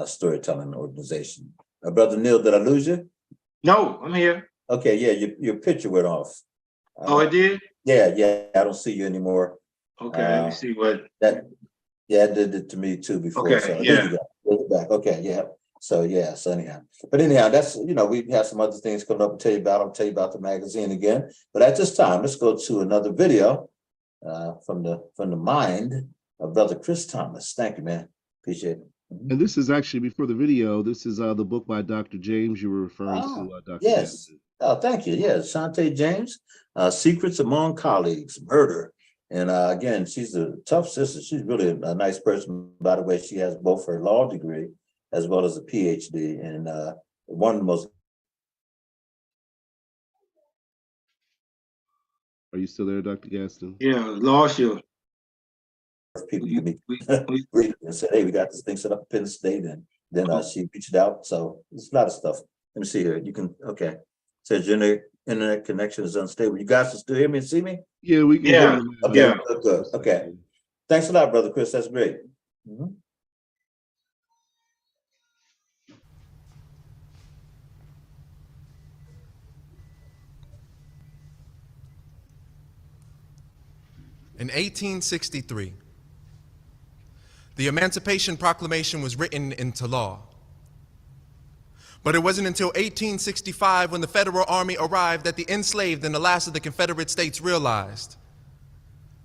storytelling organization. Brother Neil, did I lose you? No, I'm here. Okay, yeah, your picture went off. Oh, it did? Yeah, I don't see you anymore. Okay, let me see what. It did it to me too before. Okay, so yeah. There you go. Back. Okay, yeah. So anyhow. But anyhow, that's, we have some other things coming up to tell you about. I'll tell you about the magazine again. But at this time, let's go to another video from the mind of Brother Chris Thomas. Thank you, man. Appreciate it. And this is actually before the video. This is the book by Dr. James. You were referring to Dr. Yes. Gadsden. Oh, thank you. Yeah, Shantae James, Secrets Among Colleagues, Murder. And again, she's a tough sister. She's really a nice person. By the way, she has both her law degree as well as a PhD. And one of the most. Are you still there, Dr. Gadsden? Yeah, lost you. People can be and said, hey, we got this thing set up at Penn State. And then she reached out. So there's a lot of stuff. Let me see here. You can, okay. Says your internet connection is unstable. You guys can still hear me and see me? Yeah, we can. Yeah. Okay, Yeah. good. Okay. Thanks a lot, Brother Chris. That's great. Mm-hmm. In 1863, the Emancipation Proclamation was written into law. But it wasn't until 1865 when the Federal Army arrived that the enslaved in the last of the Confederate States realized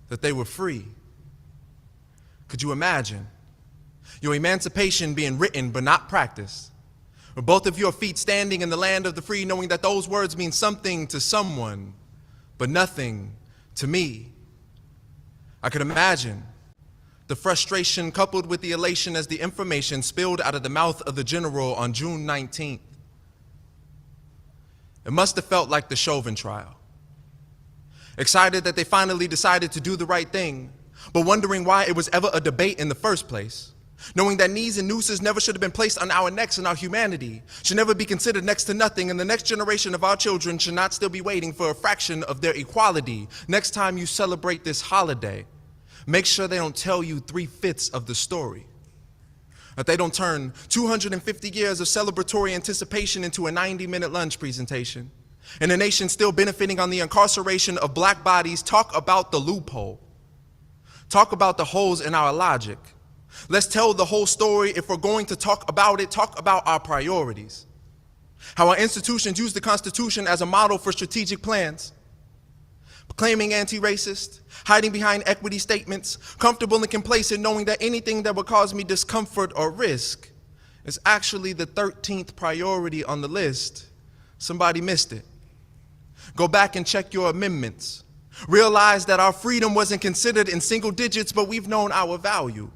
that they were free. Could you imagine your emancipation being written but not practiced? Or both of your feet standing in the land of the free, knowing that those words mean something to someone, but nothing to me. I could imagine the frustration coupled with the elation as the information spilled out of the mouth of the general on June 19th. It must have felt like the Chauvin trial. Excited that they finally decided to do the right thing, but wondering why it was ever a debate in the first place. Knowing that knees and nooses never should have been placed on our necks, and our humanity should never be considered next to nothing, and the next generation of our children should not still be waiting for a fraction of their equality. Next time you celebrate this holiday, make sure they don't tell you 3/5 of the story. That they don't turn 250 years of celebratory anticipation into a 90-minute lunch presentation. In a nation still benefiting on the incarceration of black bodies, talk about the loophole. Talk about the holes in our logic. Let's tell the whole story. If we're going to talk about it, talk about our priorities. How our institutions use the Constitution as a model for strategic plans. Claiming anti-racist, hiding behind equity statements, comfortable and complacent knowing that anything that would cause me discomfort or risk is actually the 13th priority on the list. Somebody missed it. Go back and check your amendments. Realize that our freedom wasn't considered in single digits, but we've known our value.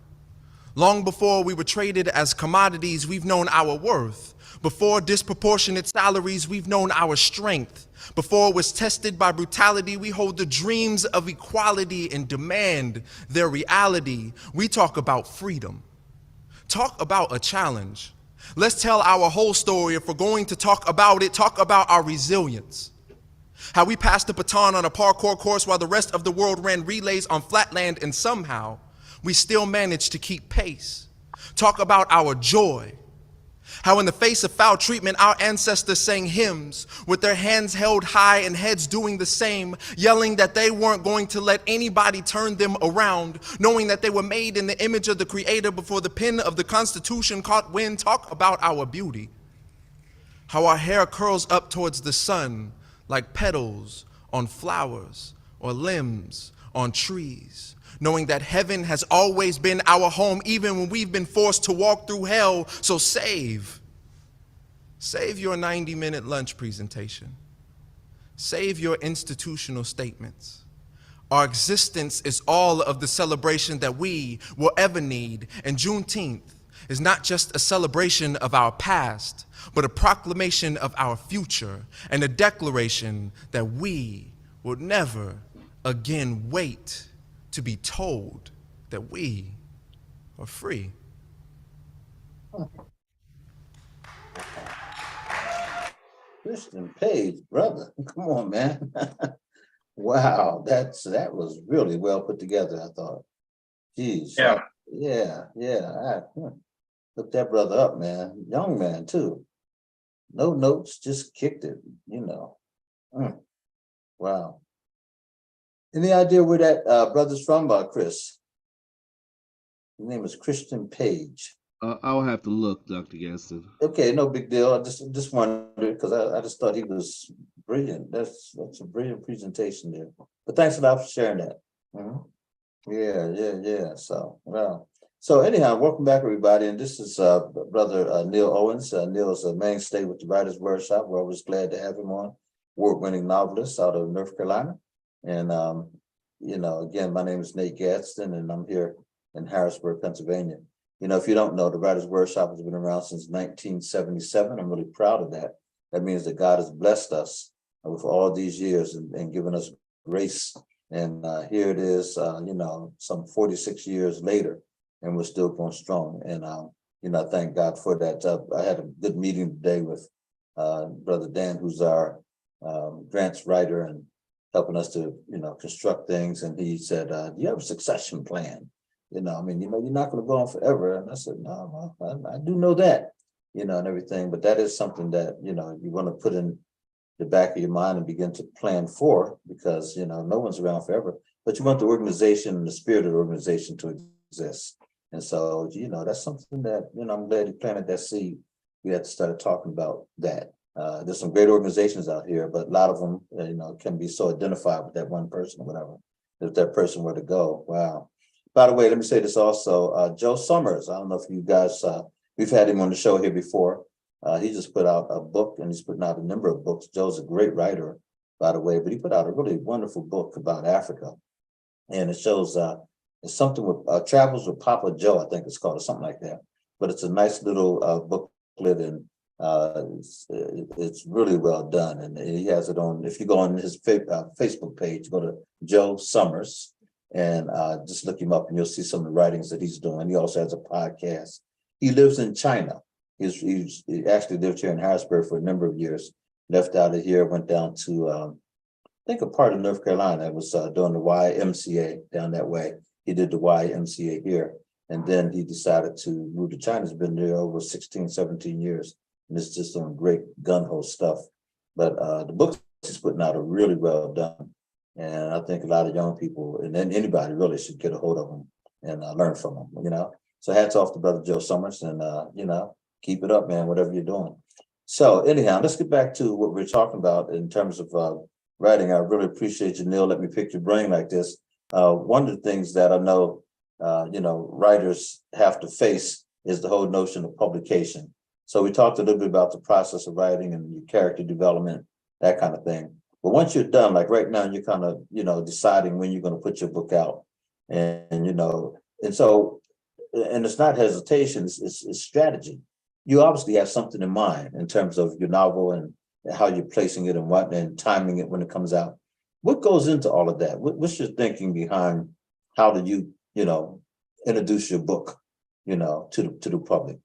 Long before we were traded as commodities, we've known our worth. Before disproportionate salaries, we've known our strength. Before it was tested by brutality, we hold the dreams of equality and demand their reality. We talk about freedom. Talk about a challenge. Let's tell our whole story. If we're going to talk about it, talk about our resilience. How we passed the baton on a parkour course while the rest of the world ran relays on flatland, and somehow we still managed to keep pace. Talk about our joy. How in the face of foul treatment, our ancestors sang hymns with their hands held high and heads doing the same, yelling that they weren't going to let anybody turn them around, knowing that they were made in the image of the Creator before the pen of the Constitution caught wind. Talk about our beauty. How our hair curls up towards the sun like petals on flowers or limbs on trees, knowing that heaven has always been our home, even when we've been forced to walk through hell. So save your 90-minute lunch presentation. Save your institutional statements. Our existence is all of the celebration that we will ever need, and Juneteenth is not just a celebration of our past, but a proclamation of our future and a declaration that we will never again wait to be told that we are free. Christian Page, brother, come on, man. Wow, that was really well put together, I thought. Jeez. Yeah. Yeah. Look that brother up, man. Young man, too. No notes, just kicked it, you know. Wow. Any idea where that brother's from, Chris? His name is Christian Page. I'll have to look, Dr. Gadsden. Okay, no big deal. I just wondered because I just thought he was brilliant. That's a brilliant presentation there. But thanks a lot for sharing that. Yeah. So, well. So anyhow, welcome back, everybody. And this is Brother Neil Owens. Neil is a mainstay with the Writers Wordshop. We're always glad to have him on. Award-winning novelist out of North Carolina. And, again, my name is Nate Gadsden, and I'm here in Harrisburg, Pennsylvania. If you don't know, the Writers Wordshop has been around since 1977. I'm really proud of that. That means that God has blessed us with all these years and given us grace. And here it is, some 46 years later, and we're still going strong. And, I thank God for that. I had a good meeting today with Brother Dan, who's our grants writer and helping us to, construct things. And he said, do you have a succession plan? You're not going to go on forever. And I said, no, I do know that, and everything. But that is something that, you want to put in the back of your mind and begin to plan for, because, no one's around forever. But you want the organization and the spirit of the organization to exist. And so, that's something that, I'm glad you planted that seed. We had to start talking about that. There's some great organizations out here, but a lot of them, can be so identified with that one person or whatever. If that person were to go, wow. By the way, let me say this also, Joe Summers. I don't know if you guys, we've had him on the show here before. He just put out a book, and he's putting out a number of books. Joe's a great writer, by the way, but he put out a really wonderful book about Africa. And it shows it's something with Travels with Papa Joe, I think it's called, or something like that. But it's a nice little booklet, and it's really well done. And he has it on, if you go on his Facebook page, go to Joe Summers and just look him up, and you'll see some of the writings that he's doing. He also has a podcast. He lives in China. He actually lived here in Harrisburg for a number of years, left out of here, went down to, I think a part of North Carolina. It was doing the YMCA down that way. He did the YMCA here. And then he decided to move to China. He's been there over 16, 17 years. And it's just doing great gun-ho stuff. But the books he's putting out are really well done. And I think a lot of young people and then anybody really should get a hold of them and learn from them. So hats off to Brother Joe Summers and, keep it up, man, whatever you're doing. So anyhow, let's get back to what we're talking about in terms of writing. I really appreciate you, Neil. Let me pick your brain like this. One of the things that I know, writers have to face is the whole notion of publication. So we talked a little bit about the process of writing and your character development, that kind of thing. But once you're done, like right now, you're kind of, deciding when you're going to put your book out. And so, and it's not hesitation, it's strategy. You obviously have something in mind in terms of your novel and how you're placing it and timing it when it comes out. What goes into all of that? What's your thinking behind how do you, introduce your book, to the public?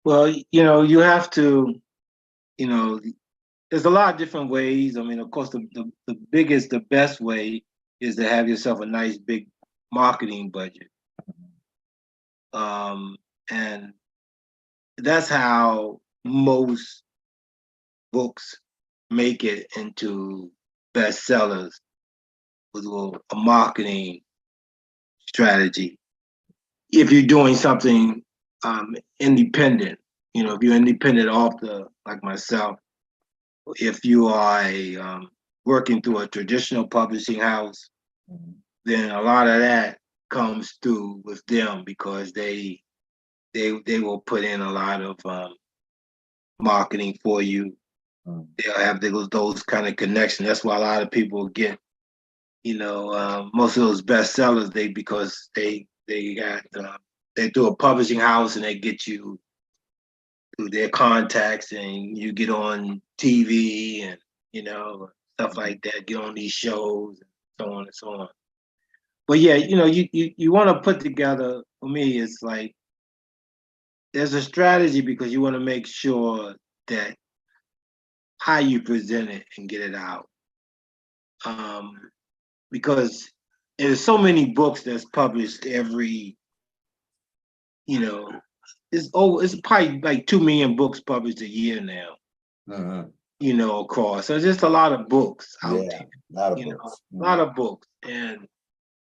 Well, you have to, there's a lot of different ways. I mean, of course, the best way is to have yourself a nice big marketing budget. And that's how most books make it into bestsellers with a marketing strategy. If you're doing something independent, if you're independent author like myself, if you are working through a traditional publishing house, then a lot of that comes through with them because they will put in a lot of marketing for you. They'll have those kind of connections. That's why a lot of people get, most of those bestsellers because they do a publishing house and they get you through their contacts and you get on TV and stuff like that. Get on these shows and so on and so on. But yeah, you want to put together. For me, it's like there's a strategy because you want to make sure that how you present it and get it out. Because there's so many books that's published every, it's probably like 2 million books published a year now. Across. So just a lot of books out there. A lot of books. And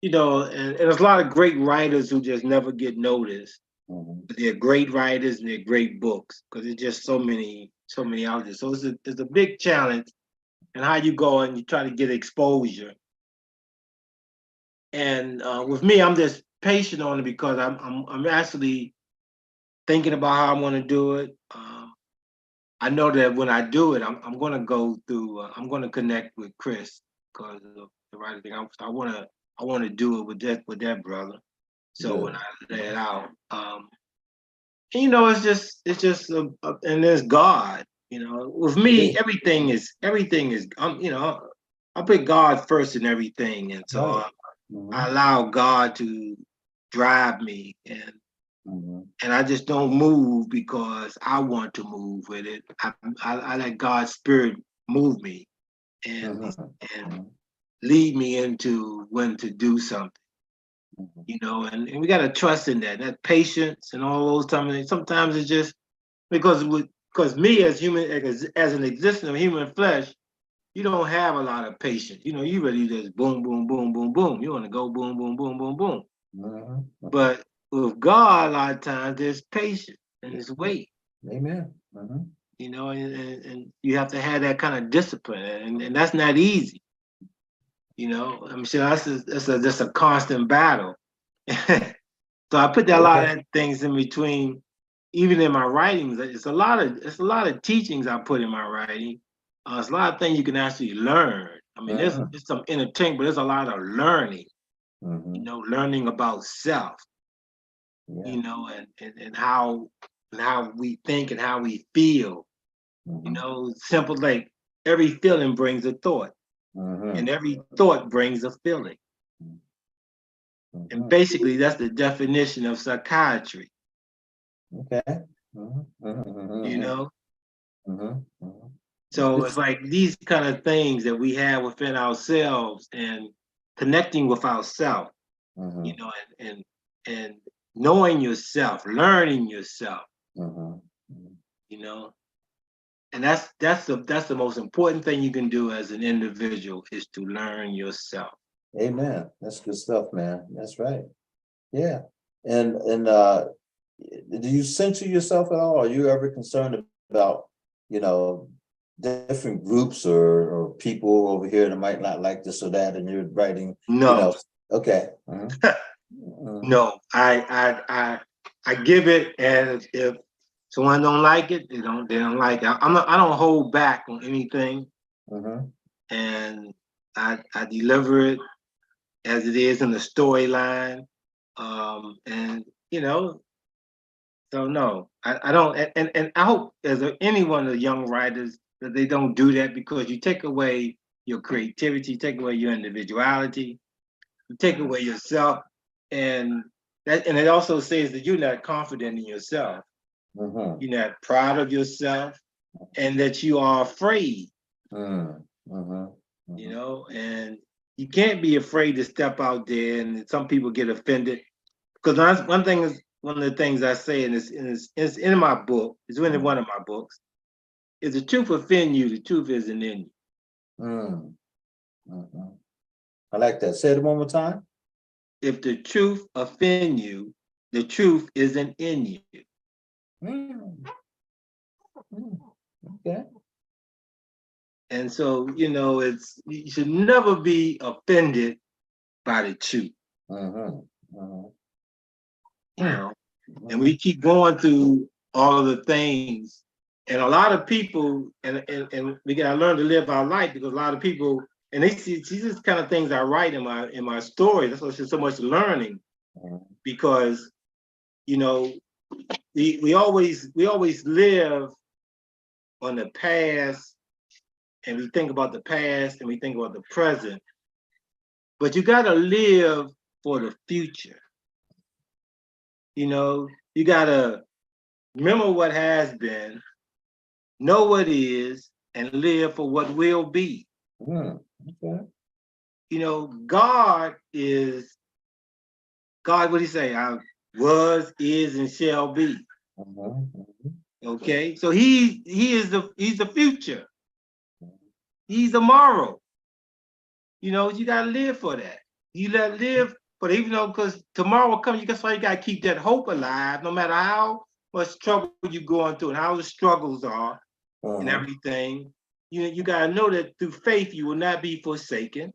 and there's a lot of great writers who just never get noticed. But they're great writers and they're great books because there's just so many out there. So it's a big challenge and how you go and you try to get exposure. And with me, I'm just patient on it because I'm actually thinking about how I'm going to do it. I know that when I do it, I'm going to go through. I'm going to connect with Chris because of the writing thing. I want to do it with that brother. So when I lay it out, it's just and there's God. With me, everything is. I put God first in everything, and so I allow God to drive me, and I just don't move because I want to move with it. I let God's spirit move me and lead me into when to do something. And we got to trust in that patience and all those times. Sometimes it's just because me as an existence of human flesh, you don't have a lot of patience. You really just boom, boom, boom, boom, boom. You want to go boom, boom, boom, boom, boom. But with God, a lot of times there's patience and there's wait. Amen. And you have to have that kind of discipline, and that's not easy. I'm sure that's just a constant battle. So I put a lot of things in between, even in my writings. It's a lot of teachings I put in my writing. It's a lot of things you can actually learn. I mean, there's some entertainment, but there's a lot of learning. Learning about self. And how we think and how we feel. Simple like every feeling brings a thought. And every thought brings a feeling. And basically, that's the definition of psychiatry. Okay. So it's like these kind of things that we have within ourselves and connecting with ourselves, and knowing yourself, learning yourself, And that's the most important thing you can do as an individual is to learn yourself. Amen. That's good stuff, man. That's right. Yeah. And do you censor yourself at all? Are you ever concerned about, you know, different groups or people over here that might not like this or that, and you're writing, you know? No, Okay. Mhm. no, I give it, and if someone don't like it, they don't like it. I don't hold back on anything, Mhm. and I deliver it as it is in the storyline. And you know, so no, I don't, and I hope as any one of the young writers that they don't do that, because you take away your creativity, you take away your individuality, you take away yourself, and it also says that you're not confident in yourself, Mhm. you're not proud of yourself, and that you are afraid, Mhm. Mhm. you know, and you can't be afraid to step out there, and some people get offended. Because one of the things I say it's in my book, it's in one of my books, is the truth offend you, the truth isn't in you. Mhm. Mhm. I like that. Say it one more time. If the truth offend you, the truth isn't in you. Mm. Mm. Okay. And so, you know, you should never be offended by the truth, Mhm. Mhm. you know. And we keep going through all of the things, and a lot of people, and we gotta learn to live our life, because a lot of people, and they see these kind of things I write in my story. That's why there's so much learning, Mhm. because you know we always live on the past, and we think about the past, and we think about the present, but you gotta live for the future. You know, you gotta remember what has been, know what is, and live for what will be. Mm. Okay. You know, God is God. What do you say? I was, is, and shall be. Mhm. Mhm. Okay, so he's the future. He's tomorrow. You know, you gotta live for that. You let live for even though, because tomorrow will come. That's why you gotta keep that hope alive, no matter how much trouble you're going through and how the struggles are and Mhm. everything. You gotta know that through faith you will not be forsaken.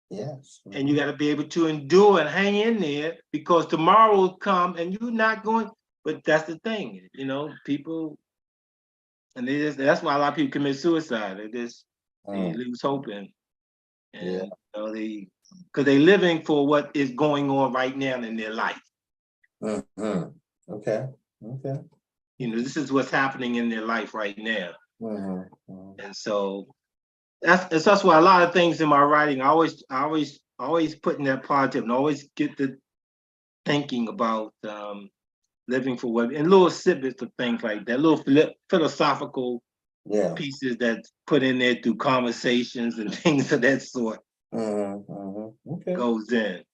Yes. And you Mhm. got to be able to endure and hang in there, because tomorrow will come and you're not going. But that's the thing, you know, people, and that's why a lot of people commit suicide. They Mm. lose hope, Yeah. and you know, because they're living for what is going on right now in their life. Mhm. Okay. Okay. You know, this is what's happening in their life right now. Mhm. Mhm. And so that's why a lot of things in my writing, I always put in that positive, and always get the thinking about living for what, and little snippets of things like that, little philosophical Yeah. pieces that's put in there through conversations and things of that sort Mhm. Mhm. Okay. goes in.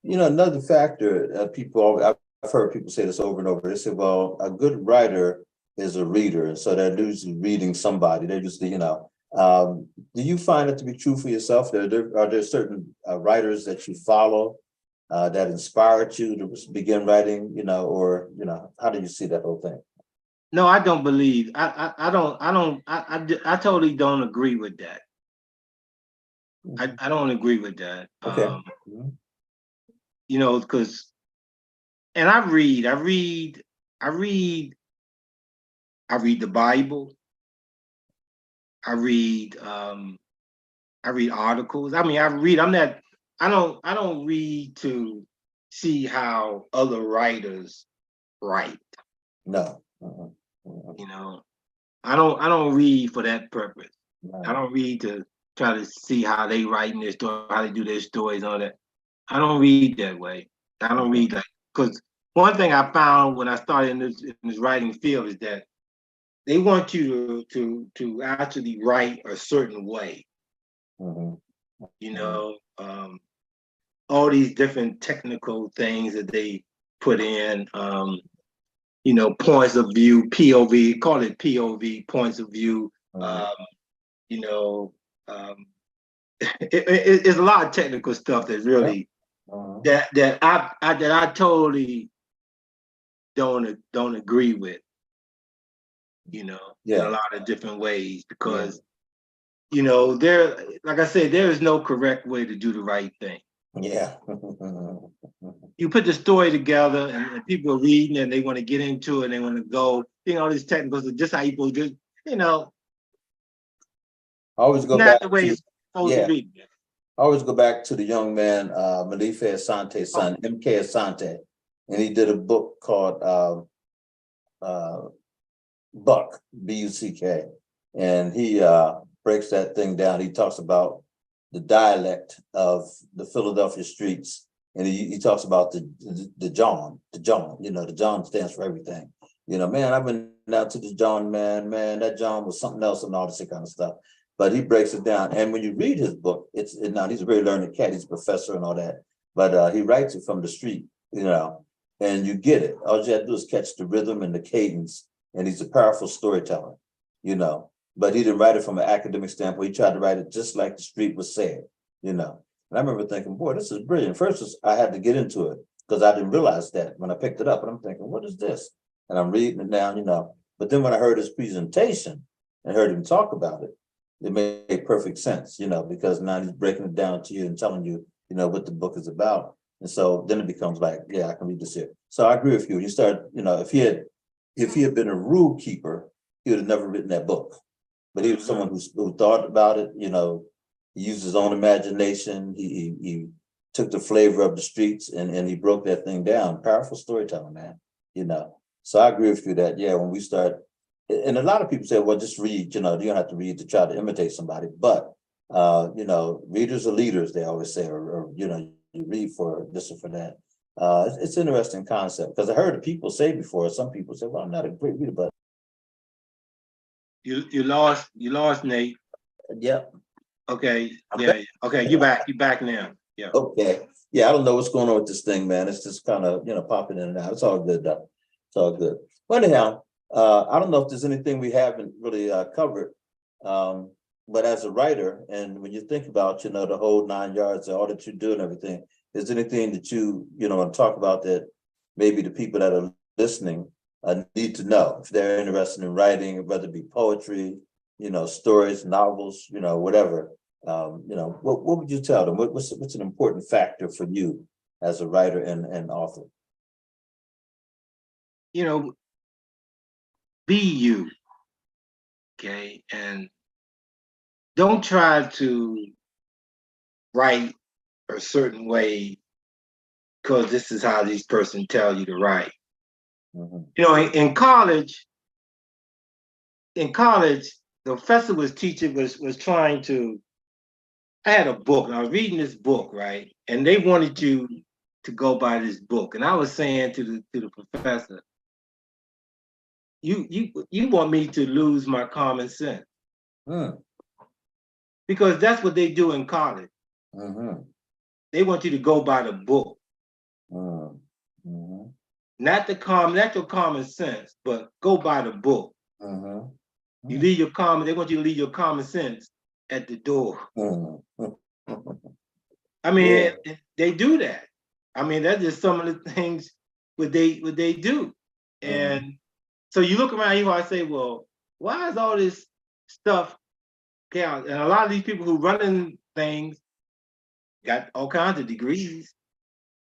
You know, another factor, I've heard people say this over and over. They say, well, a good writer is a reader. So they're usually reading somebody. They're just, do you find it to be true for yourself? Are there certain writers that you follow that inspired you to begin writing, or, how do you see that whole thing? No, I don't believe. I totally don't agree with that. I don't agree with that. Okay. Mhm. You know, because, and I read the Bible. I read articles. I mean, I don't read to see how other writers write. No. Mhm. Mhm. You know, I don't read for that purpose. I Right. don't read to try to see how they write in their story, how they do their stories, all that. I don't read that way. I don't Okay. read like, because one thing I found when I started in this writing field is that they want you to actually write a certain way. Mhm. You Mhm. know, all these different technical things that they put in. points of view, POV, call it POV, points of view. You know, it's a lot of technical stuff that really that I totally don't agree with. In a lot of different ways, because there, like I said, there is no correct way to do the right thing. Yeah. You put the story together, and people are reading, and they want to get into it, and they want to go, all these technicals, just how you supposed to do, I always go not back the way it's supposed to be. I always go back to the young man, Malife Asante's son, MK Asante, and he did a book called Buck, B-U-C-K, and he breaks that thing down. He talks about the dialect of the Philadelphia streets, and he talks about the John, the John stands for everything. Man, I've been out to the John, man, that John was something else and all this kind of stuff. But he breaks it down, and when you read his book, now he's a very learned cat, he's a professor and all that, but he writes it from the street, and you get it. All you have to do is catch the rhythm and the cadence, and he's a powerful storyteller, but he didn't write it from an academic standpoint. He tried to write it just like the street was said, And I remember thinking, boy, this is brilliant. First, I had to get into it because I didn't realize that when I picked it up, and I'm thinking, what is this? And I'm reading it down, But then when I heard his presentation and heard him talk about it, it made perfect sense, because now he's breaking it down to you and telling you, what the book is about. And so then it becomes like, yeah, I can read this here. So I agree with you. You start, if he had been a rule keeper, he would have never written that book. But he was someone who thought about it, he used his own imagination. He took the flavor of the streets and he broke that thing down. Powerful storytelling, man, So I agree with you that, yeah, when we start, and a lot of people say, well, just read, you don't have to read to try to imitate somebody. But, readers are leaders, they always say, or you read for this or for that. It's an interesting concept because I heard people say before, some people say, well, I'm not a great reader, but. You lost Nate. Yep. Okay. Yeah. Okay. You're back now. Yeah. Okay. Yeah. I don't know what's going on with this thing, man. It's just kind of, popping in and out. It's all good though. It's all good. But anyhow, I don't know if there's anything we haven't really covered. But as a writer, and when you think about, the whole 9 yards, all that you do and everything, is there anything that you want to talk about that maybe the people that are listening need to know if they're interested in writing, whether it be poetry, stories, novels, whatever, what would you tell them? What's an important factor for you as a writer and author? Be you, okay? And don't try to write a certain way because this is how these person tell you to write. Mm-hmm. In college, the professor was teaching was trying to. I had a book, and I was reading this book, right? And they wanted you to go by this book, and I was saying to the professor, you want me to lose my common sense. Because that's what they do in college. They want you to go by the book. Not your common sense, but go by the book. You leave they want you to leave your common sense at the door. I mean, they do that. I mean, that's just some of the things what they do. And so you look around here, I say, well, why is all this stuff chaos? And a lot of these people who running things got all kinds of degrees.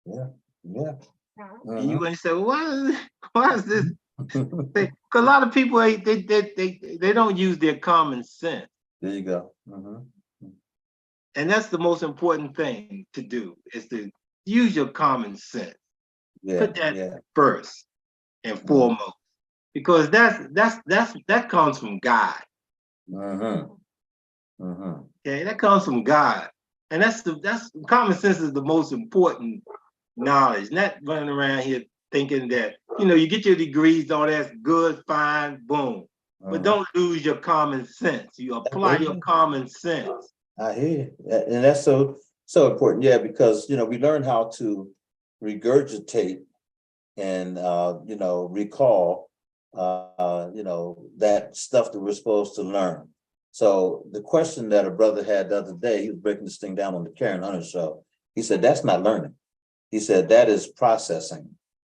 Yeah. And you going to say, well, why is this? Because a lot of people they don't use their common sense. There you go. And that's the most important thing to do, is to use your common sense. Put that first and foremost, because that comes from God. Okay, that comes from God, and that's common sense is the most important knowledge. Not running around here thinking that you get your degrees, all that's good, fine, boom, but don't lose your common sense. You apply your common sense. I hear you. And that's so important. Yeah, because we learn how to regurgitate and recall that stuff that we're supposed to learn. So the question that a brother had the other day, he was breaking this thing down on the Karen Hunter show. He said, that's not learning. He said, that is processing.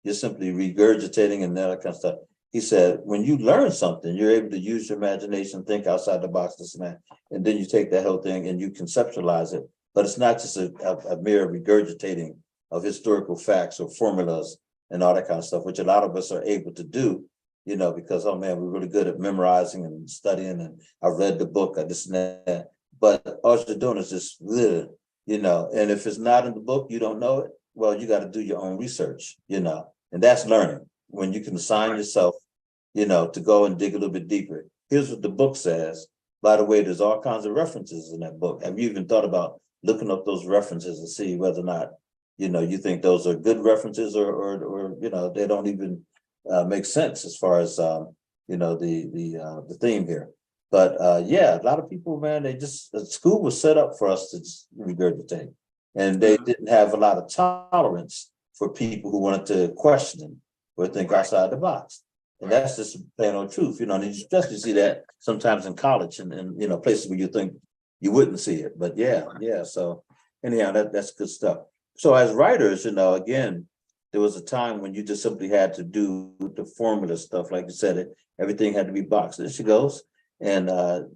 You're simply regurgitating and that kind of stuff. He said, when you learn something, you're able to use your imagination, think outside the box, this and that, and then you take that whole thing and you conceptualize it. But it's not just a mere regurgitating of historical facts or formulas and all that kind of stuff, which a lot of us are able to do, because, oh man, we're really good at memorizing and studying, and I read the book, this and that. But all you're doing is just, and if it's not in the book, you don't know it, well, you got to do your own research, and that's learning. When you can assign yourself, to go and dig a little bit deeper. Here's what the book says. By the way, there's all kinds of references in that book. Have you even thought about looking up those references and see whether or not, you think those are good references or they don't even make sense as far as, the theme here. But a lot of people, man, school was set up for us to just regurgitate. And they didn't have a lot of tolerance for people who wanted to question or think outside the box. And that's just plain old truth, and you especially see that sometimes in college and places where you think you wouldn't see it. But yeah. So anyhow, that's good stuff. So as writers, again, there was a time when you just simply had to do the formula stuff, like you said, everything had to be boxed. There she goes. And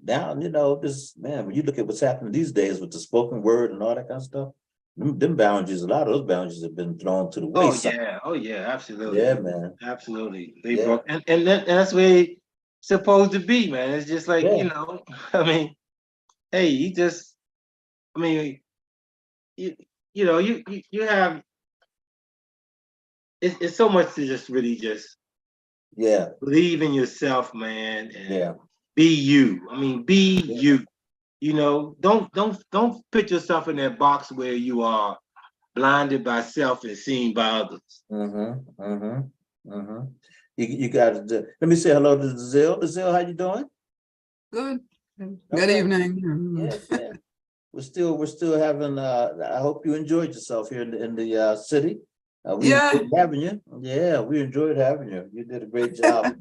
now, this man, when you look at what's happening these days with the spoken word and all that kind of stuff, them boundaries, a lot of those boundaries have been thrown to the wayside. Oh yeah, absolutely. Yeah, man. Absolutely. They broke, and that's where it's supposed to be, man. It's just like, I mean, hey, you have it's so much to just really just believe in yourself, man, and be you. I mean, be you. Don't put yourself in that box where you are blinded by self and seen by others. You got to let me say hello to Dazil. Dazil, how you doing? Good. Good evening. Yeah. We're still having. I hope you enjoyed yourself here in the city. We enjoyed having you. Yeah, we enjoyed having you. You did a great job.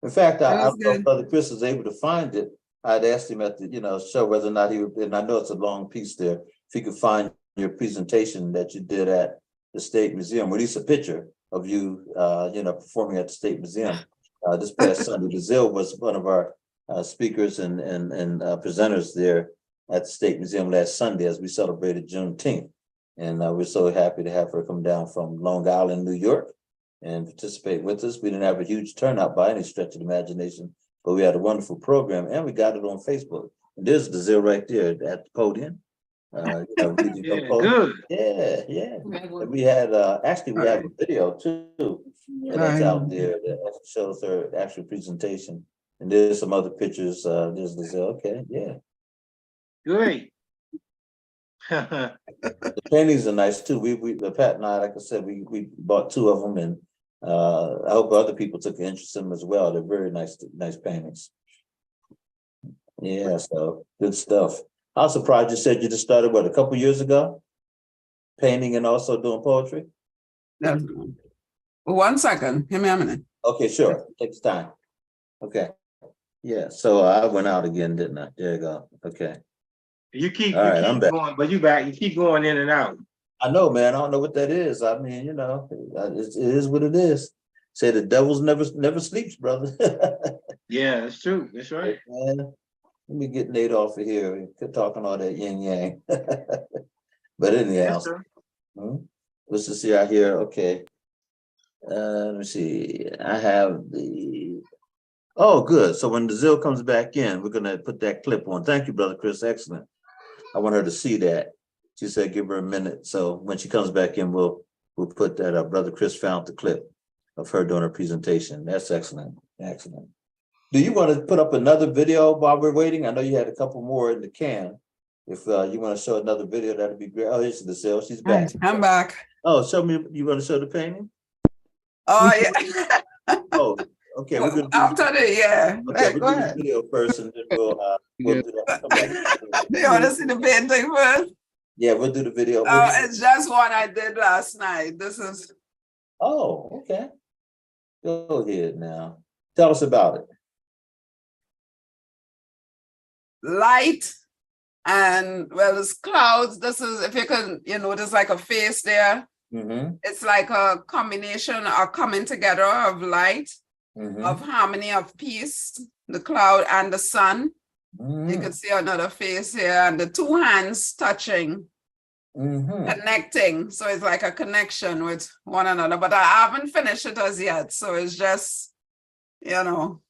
In fact, I thought Brother Chris was able to find it. I'd asked him at the show whether or not he would, and I know it's a long piece there. If he could find your presentation that you did at the State Museum, release a picture of you, performing at the State Museum this past Sunday. Dazil was one of our speakers and presenters there at the State Museum last Sunday as we celebrated Juneteenth. And we're so happy to have her come down from Long Island, New York, and participate with us. We didn't have a huge turnout by any stretch of the imagination, but we had a wonderful program and we got it on Facebook. And there's Dazil right there at the podium. Good. Yeah. And we had actually we have a video too, and that's out there that shows her actual presentation. And there's some other pictures. There's Dazil. Okay, yeah. Great. The paintings are nice too. Pat and I, like I said, we bought 2 of them, and I hope other people took an interest in them as well. They're very nice paintings. Yeah, so good stuff. I was surprised you said you just started, a couple years ago? Painting and also doing poetry? No. 1 second. Give me a minute. Okay, sure. Takes time. Okay. Yeah, so I went out again, didn't I? There you go. Okay. You keep I'm back. going, but you back. You keep going in and out. I know, man. I don't know what that is. I mean, it is what it is. Say the devil's never sleeps, brother. Yeah, that's true. That's right. Man, let me get Nate off of here. Quit talking all that yin yang. But anyhow, let's just see out here. Okay. Let me see. I have oh, good. So when Dazil comes back in, we're gonna put that clip on. Thank you, Brother Chris. Excellent. I want her to see that. She said give her a minute. So when she comes back in, we'll put that Brother Chris found the clip of her doing her presentation. That's excellent. Excellent. Do you want to put up another video while we're waiting? I know you had a couple more in the can. If you want to show another video, that'd be great. Oh, here's Dazil. She's back. I'm back. Oh, show me. You want to show the painting? Oh, yeah. Oh, okay. We're gonna After that, okay, go we'll do ahead. the video first, and then we'll do that. Come back. Do you want to see the painting first? Yeah, we'll do the video. Oh, it's just one I did last night. This is Oh, okay. Go ahead now. Tell us about it. Light and well, it's clouds. This is, if you can, there's like a face there. Mm-hmm. It's like a combination or coming together of light, Mm-hmm. of harmony, of peace, the cloud and the sun. Mm-hmm. You can see another face here and the two hands touching, Mm-hmm. connecting. So it's like a connection with one another, but I haven't finished it as yet. So it's just, No,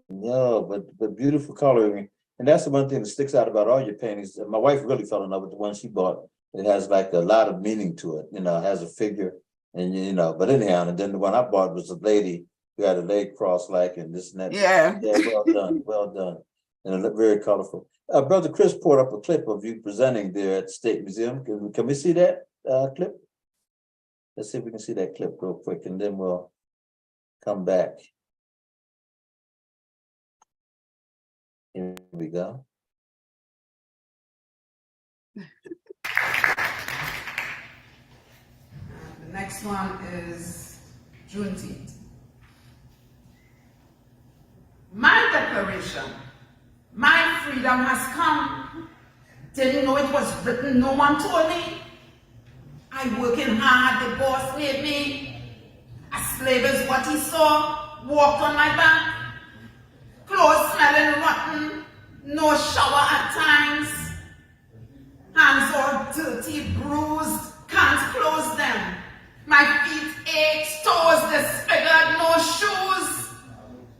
but beautiful coloring. And that's the one thing that sticks out about all your paintings. My wife really fell in love with the one she bought. It has like a lot of meaning to it, it has a figure and but anyhow, and then the one I bought was a lady who had a leg crossed like and this and that. yeah. Yeah, well done. And it looked very colorful. Brother Chris poured up a clip of you presenting there at the State Museum. Can we see that clip? Let's see if we can see that clip real quick and then we'll come back. Here we go. The next one is Juneteenth. My declaration, my freedom has come. Didn't know it was written, no one told me. I working hard, the boss made me. A slave is what he saw, walked on my back. Clothes smelling rotten, no shower at times. Hands all dirty, bruised, can't close them. My feet ache, toes disfigured, no shoes.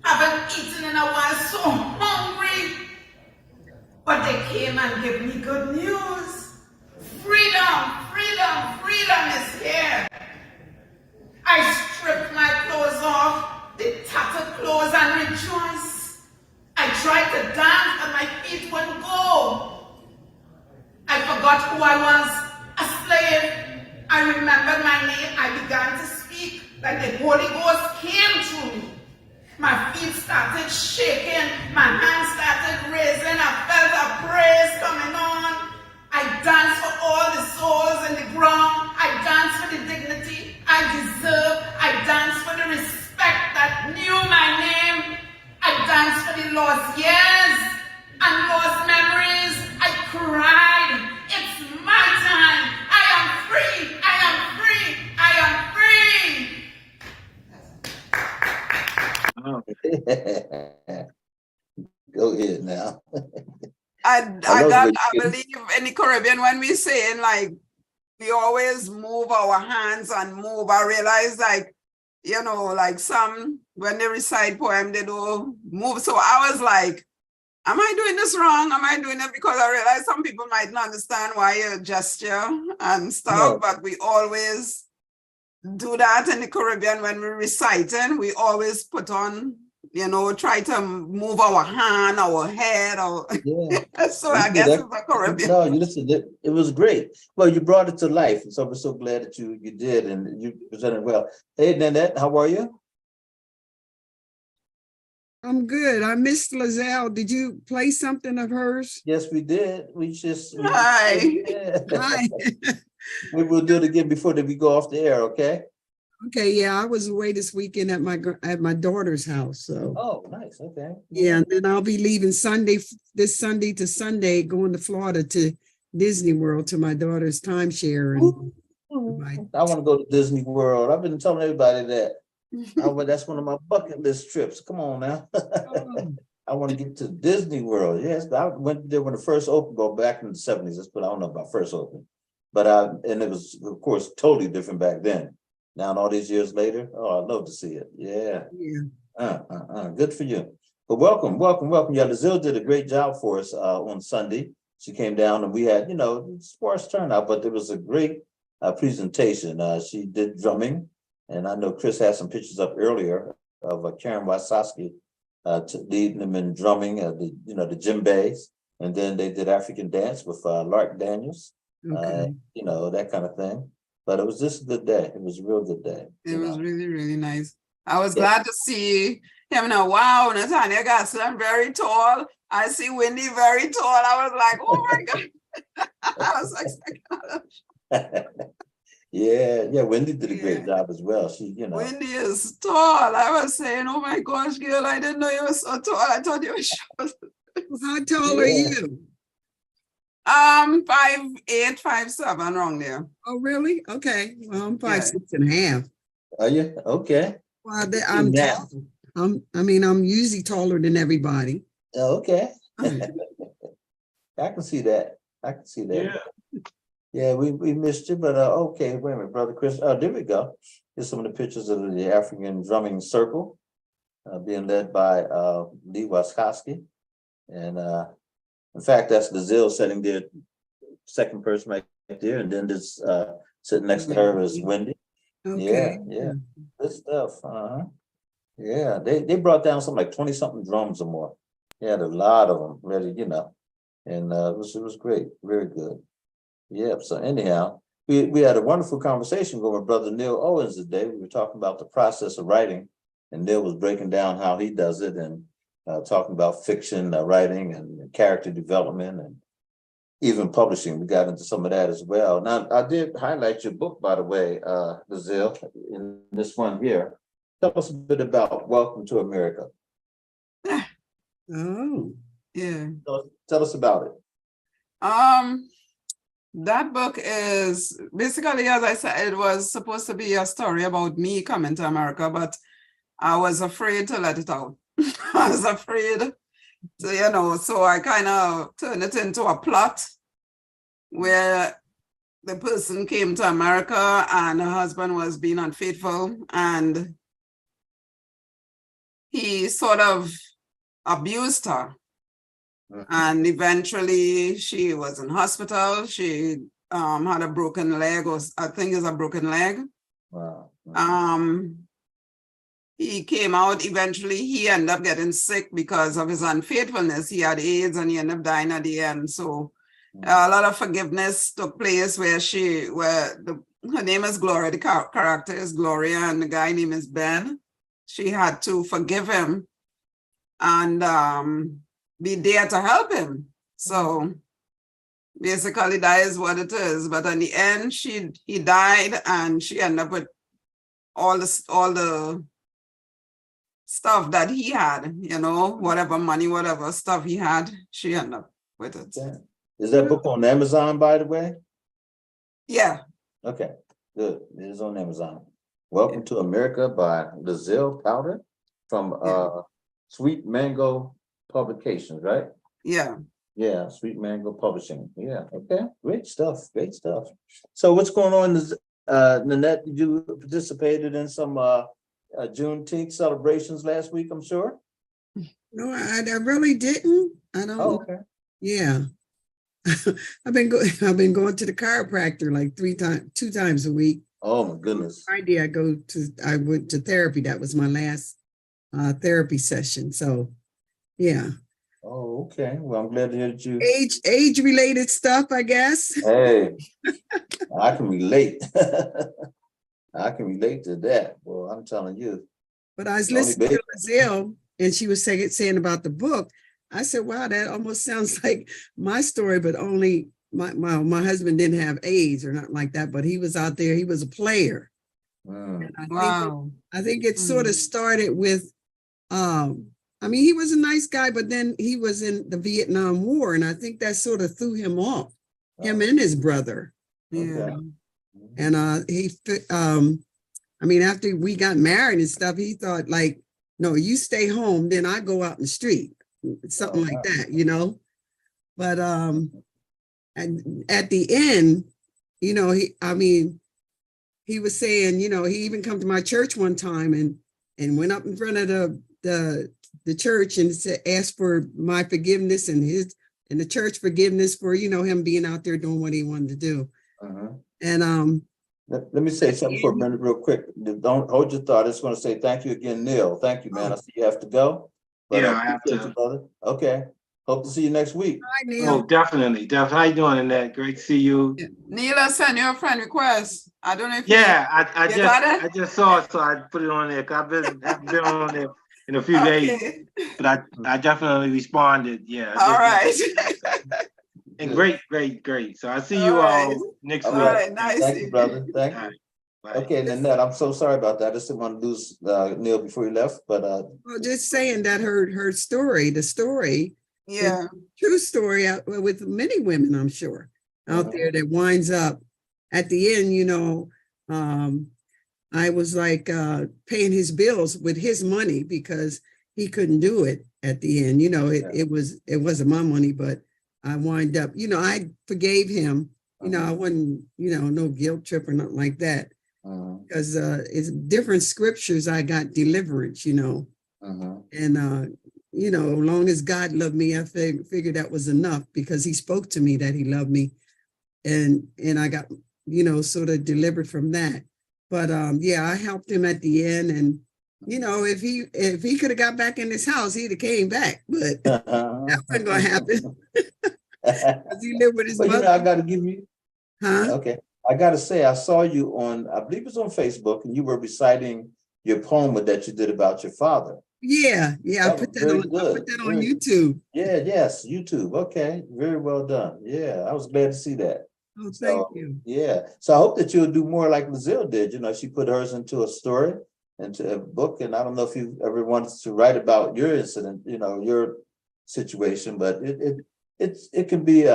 Haven't eaten in a while, so hungry. But they came and gave me good news. Freedom, freedom, freedom is here. I stripped my clothes off, the tattered clothes, and rejoiced. I tried to dance, but my feet wouldn't go. I forgot who I was, a slave. I remembered my name. I began to speak, like the Holy Ghost came to me. My feet started shaking, my hands started raising, I felt a praise coming on. I danced for all the souls in the ground. I danced for the dignity I deserve. I danced for the respect that knew my name. I danced for the lost years and lost memories. I cried, it's my time. I am free, I am free, I am free. Go ahead now. I believe in the Caribbean when we say like we always move our hands and move. I realize like some when they recite poem they do move. So I was like, am I doing this wrong? Am I doing it? Because I realize some people might not understand why you gesture and stuff, but we always do that in the Caribbean when we're reciting. We always put on, try to move our hand, our head, or so I guess it's a Caribbean. No, you listen, it was great. Well, you brought it to life, and so we're so glad that you did, and you presented well. Hey, Nanette, how are you? I'm good. I missed Lizelle. Did you play something of hers? Yes, we did. Hi. Hi. We will do it again before we go off the air, okay? Okay, yeah, I was away this weekend at my daughter's house. So Oh, nice. Okay. yeah, and then I'll be leaving this Sunday to Sunday, going to Florida to Disney World to my daughter's timeshare. And I want to go to Disney World. I've been telling everybody that. That's one of my bucket list trips. Come on now. I want to get to Disney World. Yes, I went there when it first opened, go back in the 70s. That's what I don't know about first open. But and it was, of course, totally different back then. Now, all these years later, I'd love to see it. Yeah. Good for you. But welcome. Yeah, Lizelle did a great job for us on Sunday. She came down and we had, sparse turnout, but it was a great presentation. She did drumming. And I know Chris had some pictures up earlier of Karen Wysocki leading them in drumming, the djembes. And then they did African dance with Lark Daniels, that kind of thing. But it was just a good day. It was a real good day. It was really, really nice. I was glad to see him now. Wow, Nathaniel Gadsden, very tall. I see Wendy very tall. I was like, oh my God. I was expecting Yeah, Wendy did a great job as well. She, Wendy is tall. I was saying, oh my gosh, girl, I didn't know you were so tall. I thought you were short. How tall are Yeah. you? 5'8", 5'7", around there. Oh, really? Okay. Well, I'm Yeah. 5'6.5". Are you? Okay. Well, I'm Yeah. tall. I'm usually taller than everybody. Okay. I can see that. Yeah. Yeah, we missed you, but okay, wait a minute, Brother Chris. Oh, there we go. Here's some of the pictures of the African drumming circle being led by Lee Waskowski. And in fact, that's the Zill sitting there, second person right there, and then this sitting next to her is Wendy. Okay. Yeah. Good stuff. Yeah, they brought down something like 20-something drums or more. They had a lot of them ready, and it was great, very good. Yeah, so anyhow, we had a wonderful conversation going with Brother Neil Owens today. We were talking about the process of writing, and Neil was breaking down how he does it and talking about fiction writing and character development and even publishing. We got into some of that as well. Now, I did highlight your book, by the way, Bazil, in this one here. Tell us a bit about Welcome to America. Oh. Yeah. Tell us about it. That book is basically, as I said, it was supposed to be a story about me coming to America, but I was afraid to let it out. I was afraid to, so I kind of turned it into a plot where the person came to America and her husband was being unfaithful and he sort of abused her. And eventually she was in hospital. She had a broken leg, or I think it's a broken leg. Wow. He came out. Eventually he ended up getting sick because of his unfaithfulness. He had AIDS and he ended up dying at the end. So a lot of forgiveness took place where her name is Gloria, the character is Gloria, and the guy name is Ben. She had to forgive him and be there to help him. So basically that is what it is. But in the end, he died and she ended up with all the stuff that he had, whatever money, whatever stuff he had, she ended up with it. Yeah. Is that book on Amazon, by the way? Yeah. Okay, good. It is on Amazon. Welcome to America by Lazelle Powder from Sweet Mango Publications, right? Yeah. Yeah, Sweet Mango Publishing. Yeah, okay. Great stuff. So what's going on, Nanette? Did you participated in some Juneteenth celebrations last week, I'm sure? No, I really didn't. I don't. Oh, okay. Yeah. I've been going to the chiropractor like 2 times a week. Oh my goodness. Friday I went to therapy. That was my last therapy session. So yeah. Oh, okay. Well, I'm glad to hear that you Age related stuff, I guess. Hey, I can relate. I can relate to that. Well, I'm telling you. But I was listening to Lazelle and she was saying about the book. I said, wow, that almost sounds like my story, but only my husband didn't have AIDS or nothing like that, but he was out there, he was a player. I think it sort of started with, he was a nice guy, but then he was in the Vietnam War, and I think that sort of threw him off, him and his brother. Yeah. And after we got married and stuff, he thought like, no, you stay home, then I go out in the street. Something like that, But and at the end, he was saying, he even come to my church one time and went up in front of the church and asked for my forgiveness and the church forgiveness for him being out there doing what he wanted to do. And let me say something for a minute real quick. Don't hold your thought. I just want to say thank you again, Neil. Thank you, man. I see you have to go. But Yeah, I have to. you, brother. Okay. Hope to see you next week. Hi, Neil. Oh, definitely. How you doing, Annette? Great to see you. Neil sent you a friend request. I don't know if I just saw it, so I put it on there. Cause haven't been on there in a few days, but I definitely responded. Yeah. All right. And Good. great. So I see you All right. all next All week. right. Nice. Thank you, brother. Thank All you. right. Bye. Okay, and Annette, I'm so sorry about that. I just didn't want to lose Neil before he left, but Well, just saying that her story, the story, Yeah. true story with many women, I'm sure, out there that winds up at the end, I was like paying his bills with his money because he couldn't do it at the end. It wasn't my money, but I wind up, I forgave him. I wasn't, no guilt trip or nothing like that. Because it's different scriptures I got deliverance, and as long as God loved me, I figured that was enough because he spoke to me that he loved me, and I got sort of delivered from that. But I helped him at the end, and if he could have got back in his house, he'd have came back, but that wasn't gonna happen. He lived with his mother. I got to give you. Huh? Okay. I got to say, I saw you on, I believe it was on Facebook, and you were reciting your poem that you did about your father. Yeah. I put that on YouTube. Yeah, yes, YouTube. Okay. Very well done. Yeah, I was glad to see that. Oh, thank you. Yeah. So I hope that you'll do more like Lizelle did. She put hers into a story, into a book. And I don't know if you ever wanted to write about your incident, your situation, but it can be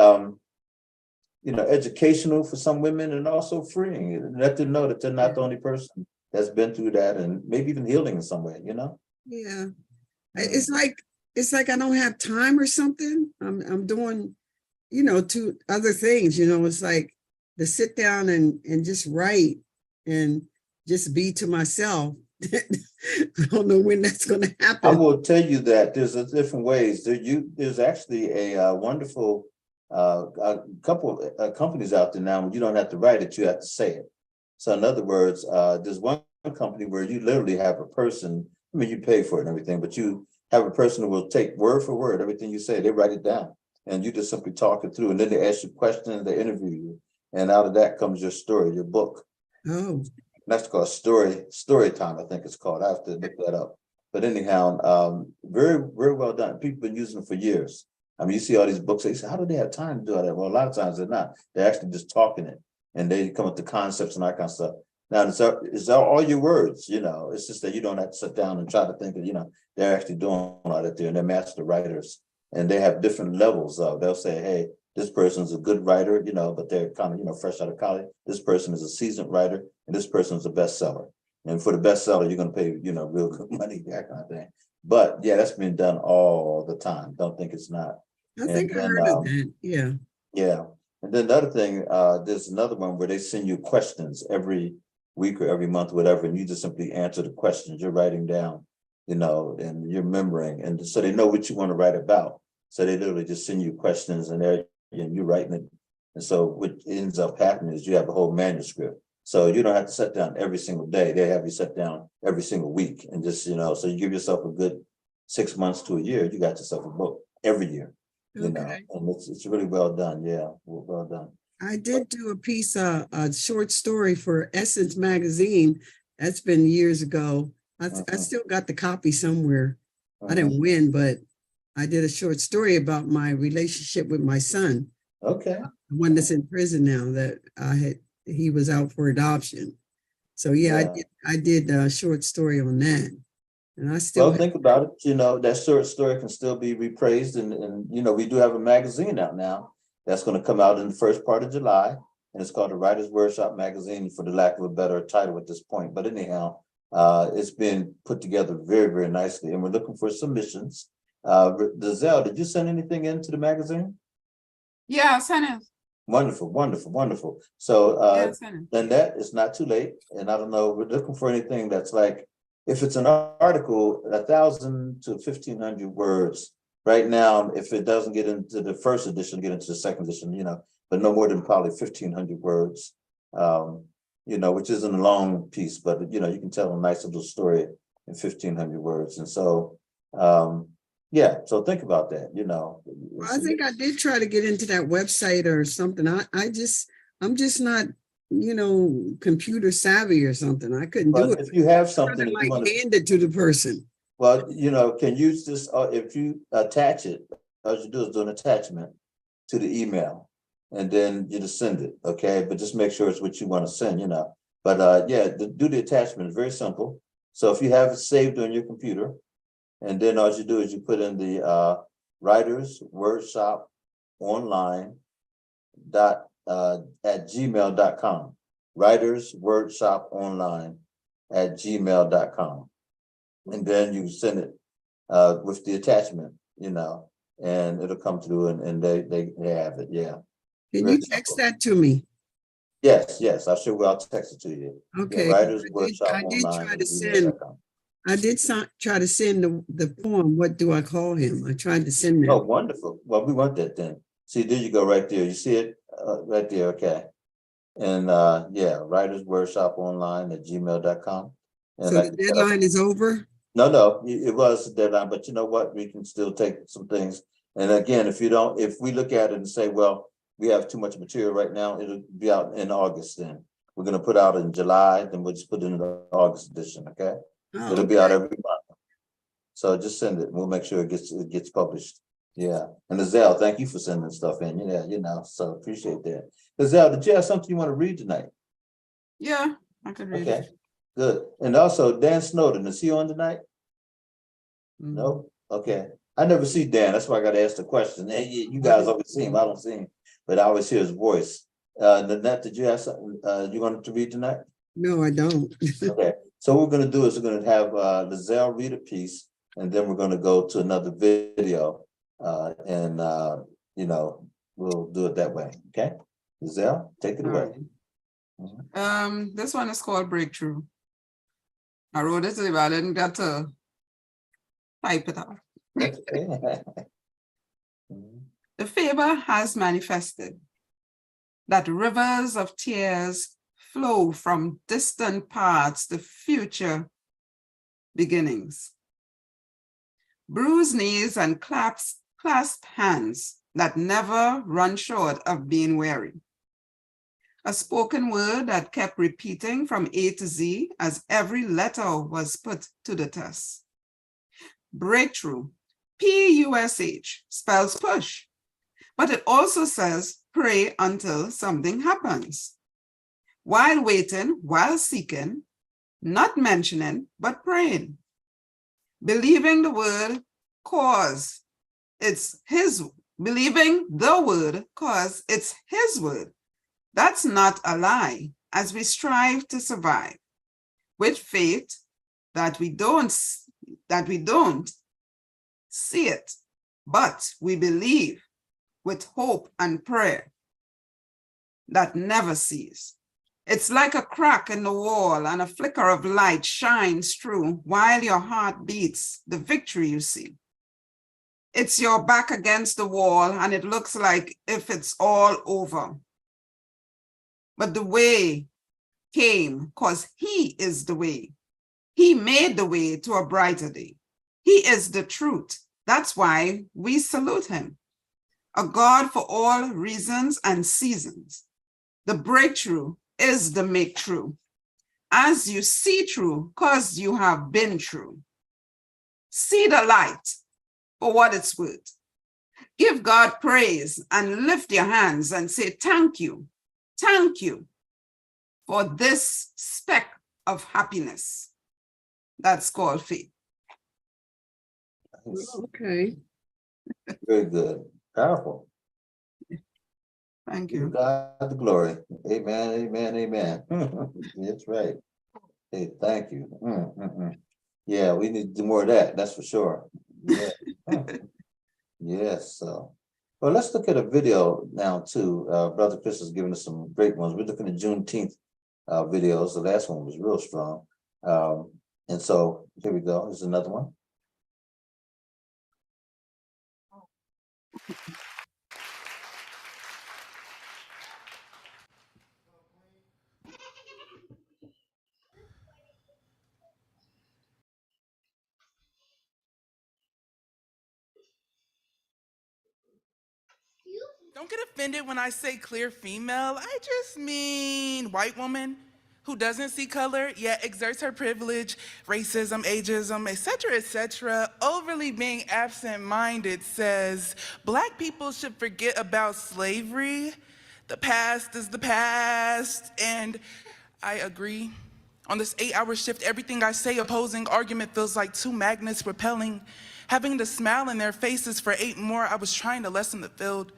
educational for some women and also freeing. And let them know that they're not the only person that's been through that, and maybe even healing in some way, Yeah. It's like I don't have time or something. I'm doing, two other things, it's like to sit down and just write and just be to myself. I don't know when that's going to happen. I will tell you that there's different ways. There's actually a wonderful a couple of companies out there now. You don't have to write it; you have to say it. So, in other words, there's one company where you literally have a person. I mean, you pay for it and everything, but you have a person who will take word for word everything you say. They write it down, and you just simply talk it through. And then they ask you questions, they interview you, and out of that comes your story, your book. Oh, that's called story time. I think it's called. I have to look that up. But anyhow, very, very well done. People have been using it for years. I mean, you see all these books, they say, how do they have time to do all that? Well, a lot of times they're not. They're actually just talking it, and they come up with the concepts and that kind of stuff. Now, it's all your words, it's just that you don't have to sit down and try to think of, they're actually doing all that there, and they're master writers, and they have different levels of, they'll say, hey, this person's a good writer, but they're kind of, fresh out of college. This person is a seasoned writer, and this person is a bestseller. And for the bestseller, you're going to pay, real good money, that kind of thing. But yeah, that's been done all the time. Don't think it's not. I think I heard of that. Yeah. Yeah. And then the other thing, there's another one where they send you questions every week or every month, whatever, and you just simply answer the questions you're writing down, and you're remembering. And so they know what you want to write about. So they literally just send you questions and you're writing it. And so what ends up happening is you have a whole manuscript. So you don't have to sit down every single day. They have you sit down every single week and just, so you give yourself a good 6 months to a year, you got yourself a book every year. And it's really well done. Yeah, well done. I did do a piece, a short story for Essence magazine. That's been years ago. I still got the copy somewhere. I didn't win, but I did a short story about my relationship with my son. Okay. The one that's in prison now that he was out for adoption. So I did a short story on that. And I still think about it, that short story can still be repraised, and we do have a magazine out now that's going to come out in the first part of July, and it's called the Writers Wordshop magazine, for the lack of a better title at this point. But anyhow, it's been put together very, very nicely, and we're looking for submissions. Lizelle, did you send anything into the magazine? Yeah, send it. Wonderful. So then that is not too late, and I don't know, we're looking for anything that's like, if it's an article, 1,000 to 1,500 words. Right now, if it doesn't get into the first edition, get into the second edition, but no more than probably 1,500 words, which isn't a long piece, but you can tell a nice little story in 1,500 words. And so, so think about that, Well, I think I did try to get into that website or something. I'm just not, computer savvy or something. I couldn't do it. If you have something, like hand it to the person. Well, can use this if you attach it. All you do is do an attachment to the email. And then you just send it, okay? But just make sure it's what you want to send, you know. But yeah, do the attachment. It's very simple. So if you have it saved on your computer, and then all you do is you put in the Writers Wordshop Online at gmail.com. Writers Wordshop Online at gmail.com. And then you send it with the attachment, you know, and it'll come through and they have it. Yeah. Can Very you text simple. that to me? Yes, I sure will. I'll text it to you. Okay. Yeah, Writers I Workshop did Online try at to send, gmail.com. I did try to send the poem. What do I call him? I tried to send Oh, that. wonderful. Well, we want that then. See, there you go right there. You see it right there. Okay. And yeah, Writers Workshop Online at gmail.com. And So like the you said, deadline is over? no, it was a deadline, but you know what? We can still take some things. And again, if we look at it and say, well, we have too much material right now, it'll be out in August then. We're going to put out in July, then we'll just put it in the August edition, okay? Oh, It'll be out okay. every month. So just send it. We'll make sure it gets published. Yeah. And Azelle, thank you for sending stuff in. Yeah, you know, so appreciate that. Azelle, did you have something you want to read tonight? Yeah, I could read Okay, it. good. And also Dan Snowden, is he on tonight? Mm. No? Okay. I never see Dan. That's why I got to ask the question. Hey, you guys always see him. I don't see him, but I always hear his voice. Nanette, did you have something you wanted to read tonight? No, I don't. Okay. So what we're going to do is we're going to have Lizelle read a piece, and then we're going to go to another video, and you know, we'll do it that way. Okay. Lizelle, take it All away. right. This one is called Breakthrough. I wrote it today, but I didn't get to type it out. The fable has manifested that rivers of tears flow from distant paths to future beginnings. Bruised knees and clasped hands that never run short of being weary. A spoken word that kept repeating from A to Z as every letter was put to the test. Breakthrough, P-U-S-H, spells push, but it also says pray until something happens. While waiting, while seeking, not mentioning, but praying. Believing the word cause it's his, believing the word cause it's his word. That's not a lie as we strive to survive with faith that we don't see it, but we believe with hope and prayer that never cease. It's like a crack in the wall and a flicker of light shines through while your heart beats the victory you see. It's your back against the wall and it looks like if it's all over. But the way came because he is the way. He made the way to a brighter day. He is the truth. That's why we salute him. A God for all reasons and seasons. The breakthrough is the make true. As you see through, because you have been true. See the light for what it's worth. Give God praise and lift your hands and say, thank you for this speck of happiness. That's called faith. Okay. Very good. Powerful. Thank Give you. God the glory. Amen, amen, amen. That's right. Hey, thank you. Yeah, we need to do more of that. That's for sure. Yeah. Yes. So, well, let's look at a video now too. Brother Chris has given us some great ones. We're looking at Juneteenth videos. The last one was real strong. And so here we go. Here's another one. Don't get offended when I say clear female. I just mean white woman. who doesn't see color yet exerts her privilege, racism, ageism, etc., overly being absent-minded, says Black people should forget about slavery. The past is the past, and I agree. On this 8-hour shift, everything I say opposing argument feels like two magnets repelling. Having to smile in their faces for 8 more, I was trying to lessen the field.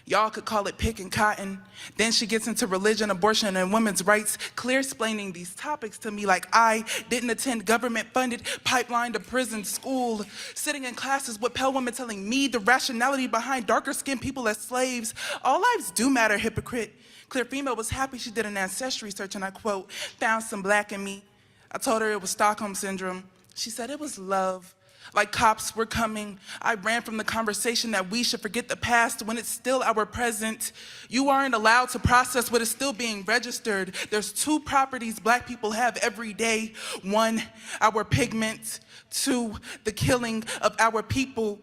Y'all could call it picking cotton. Then she gets into religion, abortion, and women's rights, clear-splaining these topics to me like I didn't attend government-funded, pipeline to prison school, sitting in classes with Pell women telling me the rationality behind darker-skinned people as slaves. All lives do matter, hypocrite. Clear Female was happy she did an ancestry search, and I quote, found some Black in me. I told her it was Stockholm Syndrome. She said it was love. Like cops were coming, I ran from the conversation that we should forget the past when it's still our present. You aren't allowed to process what is still being registered. There's 2 properties Black people have every day. 1, our pigment. 2, the killing of our people.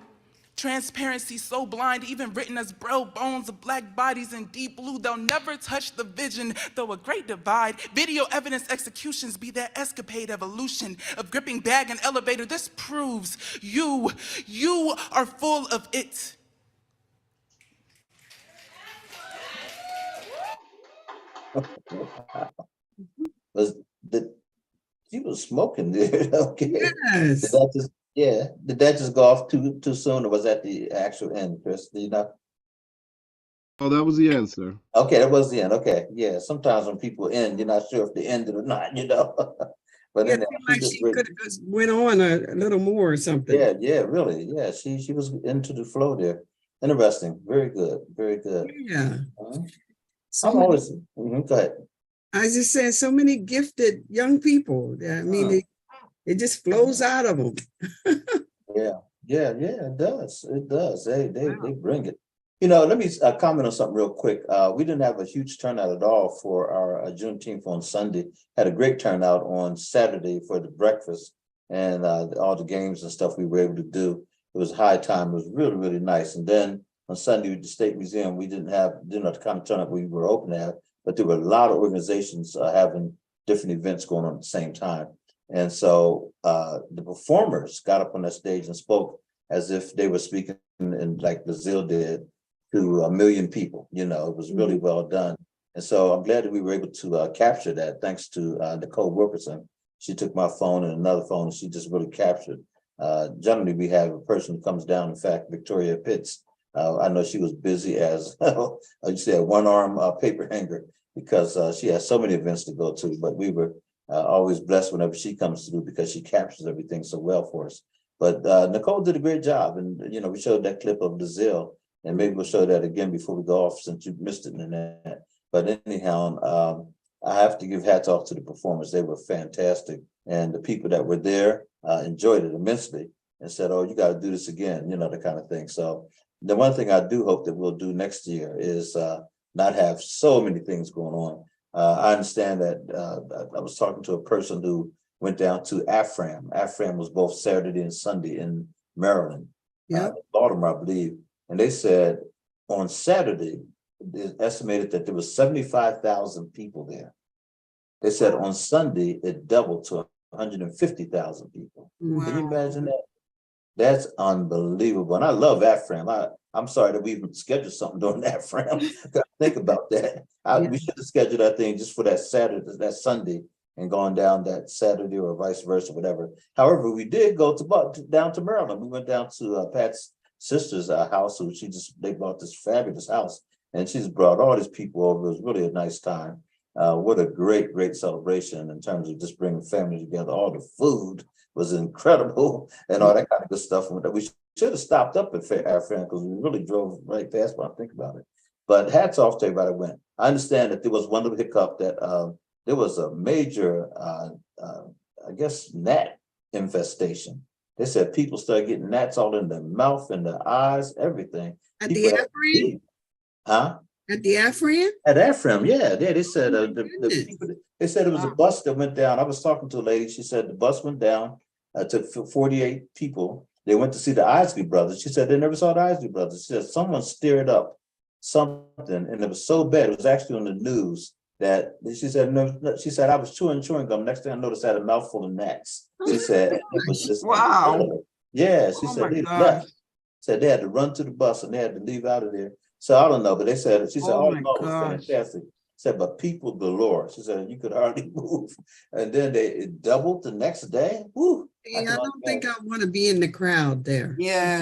Transparency so blind, even written as bro bones of Black bodies in deep blue. They'll never touch the vision, though a great divide. Video evidence executions be that escapade evolution of gripping bag and elevator. This proves you are full of it. Was the she was smoking there? Okay. Yes. Did that just Did that just go off too soon, or was that the actual end, Chris? Do you know? Oh, that was the answer. Okay, that was the end. Okay, yeah. Sometimes when people end, you're not sure if they ended or not, you know. But Yeah, then it seemed like she could have just went on a little more or something. yeah, really. Yeah, she was into the flow there. Interesting. Very good. Very good. Yeah. So I'm many- always go ahead. I just said so many gifted young people. I mean, it just flows out of them. Yeah, it does. It does. They bring it. You know, let me comment on something real quick. We didn't have a huge turnout at all for our Juneteenth on Sunday. Had a great turnout on Saturday for the breakfast and all the games and stuff we were able to do. It was high time. It was really, really nice. And then on Sunday at the State Museum, we didn't have the kind of turnout we were hoping to have, but there were a lot of organizations having different events going on at the same time. And so the performers got up on that stage and spoke as if they were speaking in like Brazil did to 1 million people. You know, it was really well done. And so I'm glad that we were able to capture that, thanks to Nicole Wilkerson. She took my phone and another phone, and she just really captured. Generally, we have a person who comes down. In fact, Victoria Pitts, I know she was busy as, you said, one-arm paper hanger, because she has so many events to go to. But we were always blessed whenever she comes through, because she captures everything so well for us. But Nicole did a great job. And, you know, we showed that clip of the Zill, and maybe we'll show that again before we go off, since you missed it in that. But anyhow, I have to give hats off to the performers. They were fantastic. And the people that were there enjoyed it immensely and said, oh, you got to do this again, you know, the kind of thing. So the one thing I do hope that we'll do next year is not have so many things going on. I understand that I was talking to a person who went down to AFRAM. AFRAM was both Saturday and Sunday in Maryland, Baltimore, I believe. And they said on Saturday, they estimated that there was 75,000 people there. They said on Sunday, it doubled to 150,000 people. Wow. Can you imagine that? That's unbelievable. And I love AFRAM. I'm sorry that we even scheduled something during AFRAM. Think about that. We should have scheduled that thing just for that Saturday, that Sunday, and gone down that Saturday or vice versa, whatever. However, we did go down to Maryland. We went down to Pat's sister's house, so they bought this fabulous house, and she's brought all these people over. It was really a nice time. What a great celebration in terms of just bringing family together. All the food was incredible and all that kind of good stuff. We should have stopped up at AFRAM, because we really drove right past when I think about it. But hats off to everybody that went. I understand that there was one little hiccup, that there was a major, I guess, gnat infestation. They said people started getting gnats all in their mouth and their eyes, everything. At the AFRAM? Huh? At the AFRAM? At AFRAM, yeah. They said the people, they said it was a bus that went down. I was talking to a lady. She said the bus went down, took 48 people. They went to see the Isley brothers. She said they never saw the Isley brothers. She said someone stirred up something, and it was so bad. It was actually on the news that she said, no, she said, I was chewing gum. Next thing I noticed I had a mouthful of gnats. She said, it was just Wow. incredible. Yeah, she Oh said my they gosh. left. Said they had to run to the bus and they had to leave out of there. So I don't know, but they said, she said, Oh all my in all, it was gosh. fantastic. Said, but people galore. She said, you could hardly move. And then it doubled the next day. Woo. Yeah, I don't think I want to be in the crowd there. Yeah.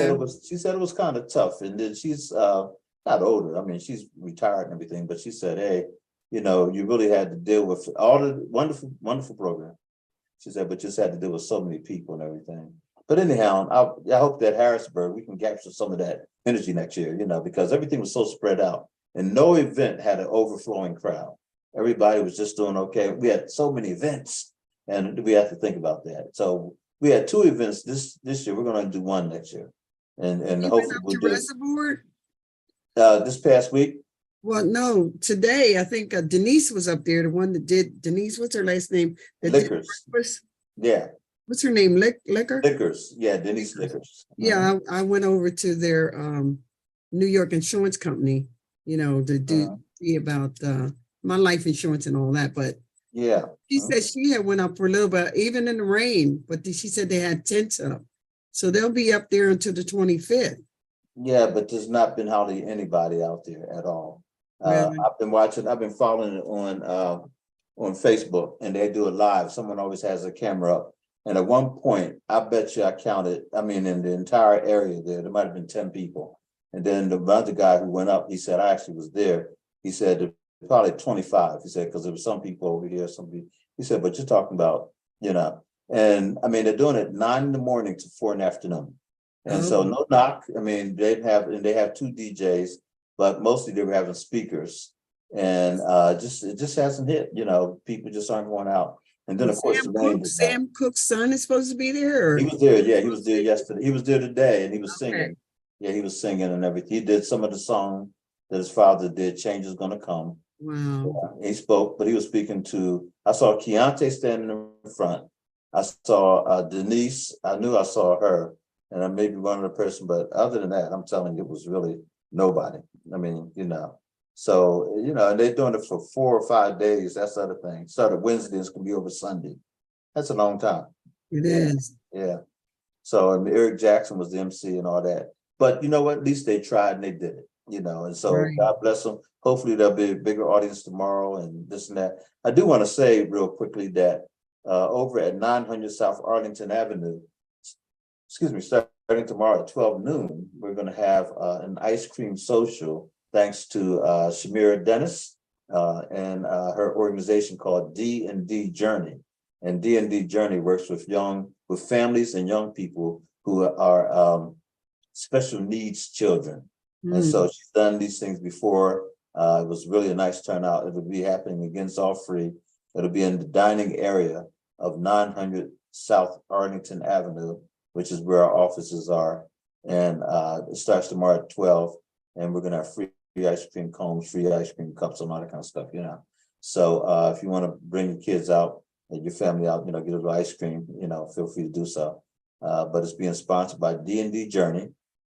She said it was kind of tough. And then she's not older. I mean, she's retired and everything, but she said, hey, you know, you really had to deal with all the wonderful program. She said, but just had to deal with so many people and everything. But anyhow, I hope that Harrisburg, we can capture some of that energy next year, you know, because everything was so spread out and no event had an overflowing crowd. Everybody was just doing okay. We had so many events and we have to think about that. So we had 2 events this year. We're going to do 1 next year. And You hopefully went up we'll to do Reservoir? this past week. Well, no, today I think Denise was up there, the one that did, Denise, what's her last name? That did Liquors. breakfast? Yeah. What's her name? Liquor? Liquors. Yeah, Denise Liquors. Yeah, I went over to their New York insurance company, you know, to see about my life insurance and all that. But Yeah. she said she had went up for a little bit, even in the rain, but she said they had tents up. So they'll be up there until the 25th. Yeah, but there's not been hardly anybody out there at all. Really? I've been following it on Facebook, and they do it live. Someone always has a camera up. And at one point, I bet you I counted, I mean, in the entire area there might have been 10 people. And then the other guy who went up, he said, I actually was there. He said, probably 25. He said, because there were some people over here, he said, but you're talking about, you know, and I mean, they're doing it 9 in the morning to 4 in the afternoon. And so no knock. I mean, they have 2 DJs, but mostly they were having speakers. And it just hasn't hit, you know, people just aren't going out. And then of course the rain. Sam Cooke's son is supposed to be there? Or? He was there, yeah, he was there yesterday. He was there today and he was singing. Yeah, he was singing and everything. He did some of the song that his father did, Change Is Gonna Come. Wow. He spoke, but he was speaking to, I saw Keontae standing in front. I saw Denise, I knew I saw her, and I maybe one other person, but other than that, I'm telling you, it was really nobody. I mean, you know, so, you know, and they're doing it for 4 or 5 days. That's the other thing. Started Wednesday, it's gonna be over Sunday. That's a long time. It is. Yeah. So, and Eric Jackson was the MC and all that. But you know what? At least they tried and they did it, you know, and so God bless them. Hopefully there'll be a bigger audience tomorrow and this and that. I do want to say real quickly that over at 900 South Arlington Avenue, starting tomorrow at 12 noon, we're going to have an ice cream social thanks to Shamira Dennis and her organization called D&D Journey. And D&D Journey works with families and young people who are special needs children. And so she's done these things before. It was really a nice turnout. It will be happening again, all free. It'll be in the dining area of 900 South Arlington Avenue, which is where our offices are. And it starts tomorrow at 12. And we're gonna have free ice cream cones, free ice cream cups, and all that kind of stuff, you know. So if you want to bring your kids out and your family out, you know, get a little ice cream, you know, feel free to do so. But it's being sponsored by D&D Journey,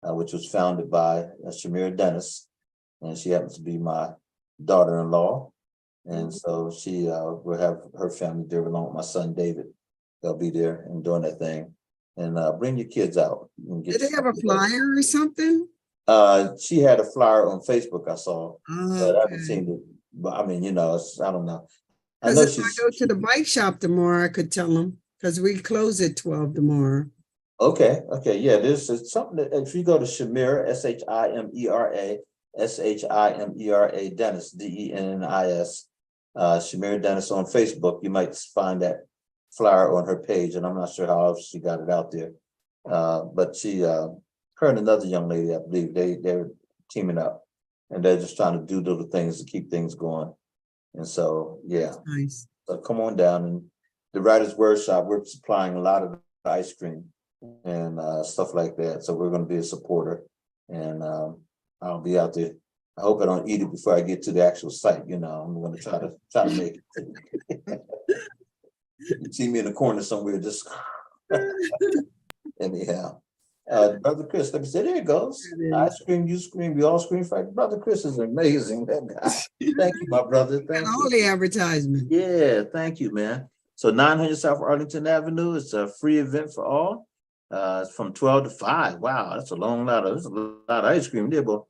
which was founded by Shamira Dennis. And she happens to be my daughter-in-law. And so she will have her family there along with my son, David. They'll be there and doing that thing. And bring your kids out. And get Did they have a flyer or something? She had a flyer on Facebook I saw, but I haven't Okay. seen it. But I mean, you know, I don't know. I Because know if I go to the bike shop tomorrow, I could tell them, because we close at 12 tomorrow. Okay, yeah, there's something that if you go to Shamira, Shimera Dennis, Dennis, Shamira Dennis on Facebook, you might find that flyer on her page, and I'm not sure how else she got it out there. But she, her and another young lady, I believe, they're teaming up, and they're just trying to do little things to keep things going. And so, yeah, Nice. so come on down. And the Writers Wordshop, we're supplying a lot of ice cream and stuff like that. So we're going to be a supporter, and I'll be out there. I hope I don't eat it before I get to the actual site. You know, I'm going to try to make it. You see me in the corner somewhere, just anyhow. Brother Chris, let me say, there it goes. I scream, you scream, we all scream. Brother Chris is amazing. That guy. Thank you, my brother. Thank All you. the advertisement. Yeah, thank you, man. So 900 South Arlington Avenue, it's a free event for all. It's from 12 to 5. Wow, that's a that's a lot of ice cream there, boy.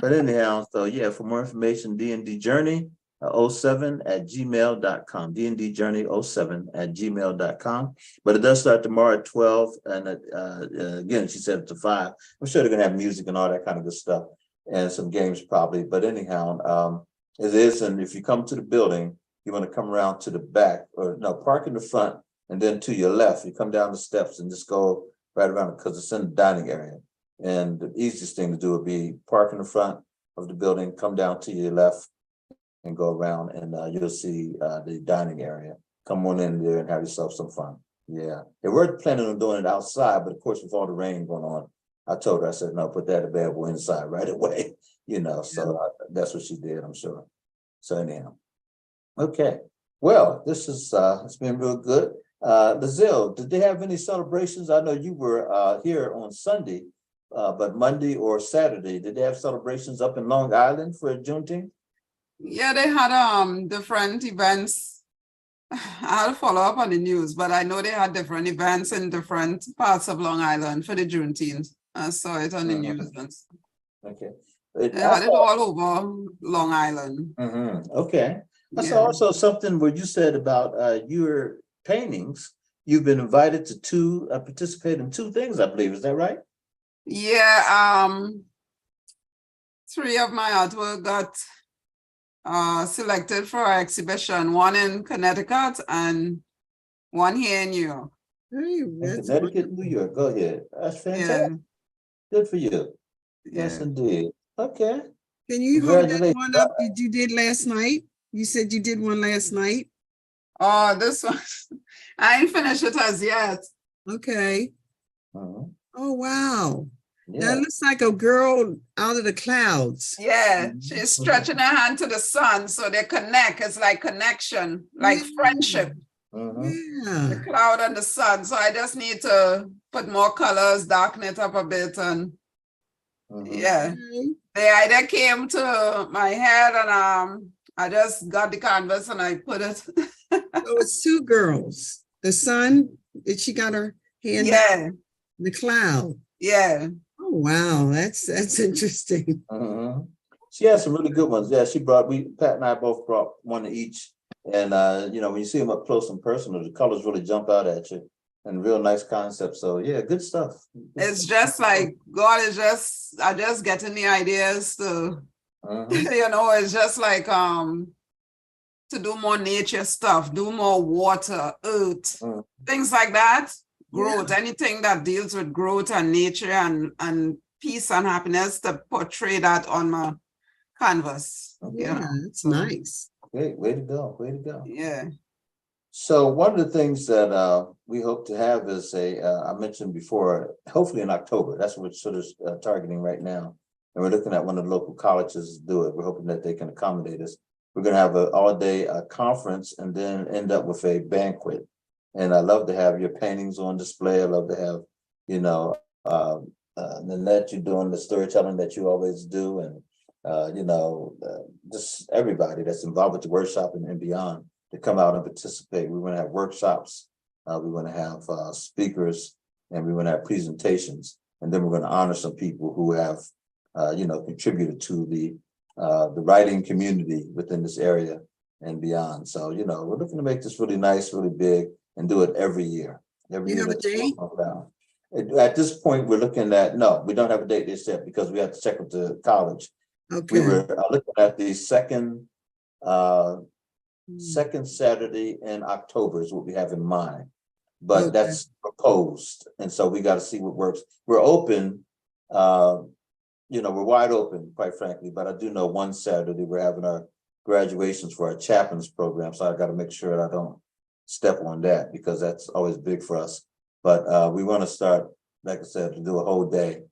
But anyhow, so yeah, for more information, D&D Journey 07@gmail.com. D&D Journey 07@gmail.com. But it does start tomorrow at 12. And again, she said it to 5. I'm sure they're gonna have music and all that kind of good stuff and some games probably. But anyhow, it is, and if you come to the building, you want to come around to the back, or no, park in the front, and then to your left, you come down the steps and just go right around, because it's in the dining area. And the easiest thing to do would be park in the front of the building, come down to your left and go around, and you'll see the dining area. Come on in there and have yourself some fun. Yeah, they were planning on doing it outside, but of course, with all the rain going on, I told her, I said, no, put that available inside right away. So that's what she did, I'm sure. So anyhow, okay. Well, this is it's been real good. Lazille, did they have any celebrations? I know you were here on Sunday, but Monday or Saturday, did they have celebrations up in Long Island for Juneteenth? Yeah, they had different events. I'll follow up on the news, but I know they had different events in different parts of Long Island for the Juneteenth. I saw it on the news. Okay. They had it all over Long Island. Okay. I saw also something where you said about your paintings. You've been invited to participate in 2 things, I believe. Is that right? Yeah. 3 of my artwork got selected for our exhibition, 1 in Connecticut and 1 here in New York. Hey, Connecticut, New York. Go ahead. That's fantastic. Good for you. Yes, indeed. Okay. Can you hold that one up that you did last night? You said you did one last night. Oh, this one, I ain't finished it as yet. Okay. Oh, wow. Yeah. That looks like a girl out of the clouds. Yeah, she's stretching her hand to the sun, so they connect. It's like connection, like friendship. Yeah. The cloud and the sun. So I just need to put more colors, darken it up a bit, and yeah. The idea came to my head, and I just got the canvas and I put it. So it's 2 girls. The sun, she got her hand. Yeah. The cloud. Yeah. Oh wow, that's interesting. She has some really good ones. Yeah, Pat and I both brought one each. And when you see them up close and personal, the colors really jump out at you. And real nice concept. So yeah, good stuff. It's just like God is I just getting the ideas to it's just like to do more nature stuff, do more water, earth, things like that. Growth, anything that deals with growth and nature and peace and happiness, to portray that on my canvas. Yeah, it's nice. Great, way to go, way to go. Yeah. So one of the things that we hope to have is I mentioned before, hopefully in October. That's what we're sort of targeting right now. And we're looking at one of the local colleges to do it. We're hoping that they can accommodate us. We're going to have an all-day conference and then end up with a banquet. And I love to have your paintings on display. I love to have, Nanette, you doing the storytelling that you always do. And, just everybody that's involved with the workshop and beyond to come out and participate. We want to have workshops. We want to have speakers, and we want to have presentations. And then we're going to honor some people who have, contributed to the writing community within this area and beyond. So, we're looking to make this really nice, really big, and do it every year. Every year. You have a date? At this point, we're looking at, no, we don't have a date yet because we have to check with the college. Okay. We were looking at the second Saturday in October is what we have in mind, but that's proposed. And so we got to see what works. We're open, we're wide open, quite frankly, but I do know one Saturday we're having our graduations for our chaplains program. So I got to make sure I don't step on that because that's always big for us. But we want to start, like I said, to do a whole day.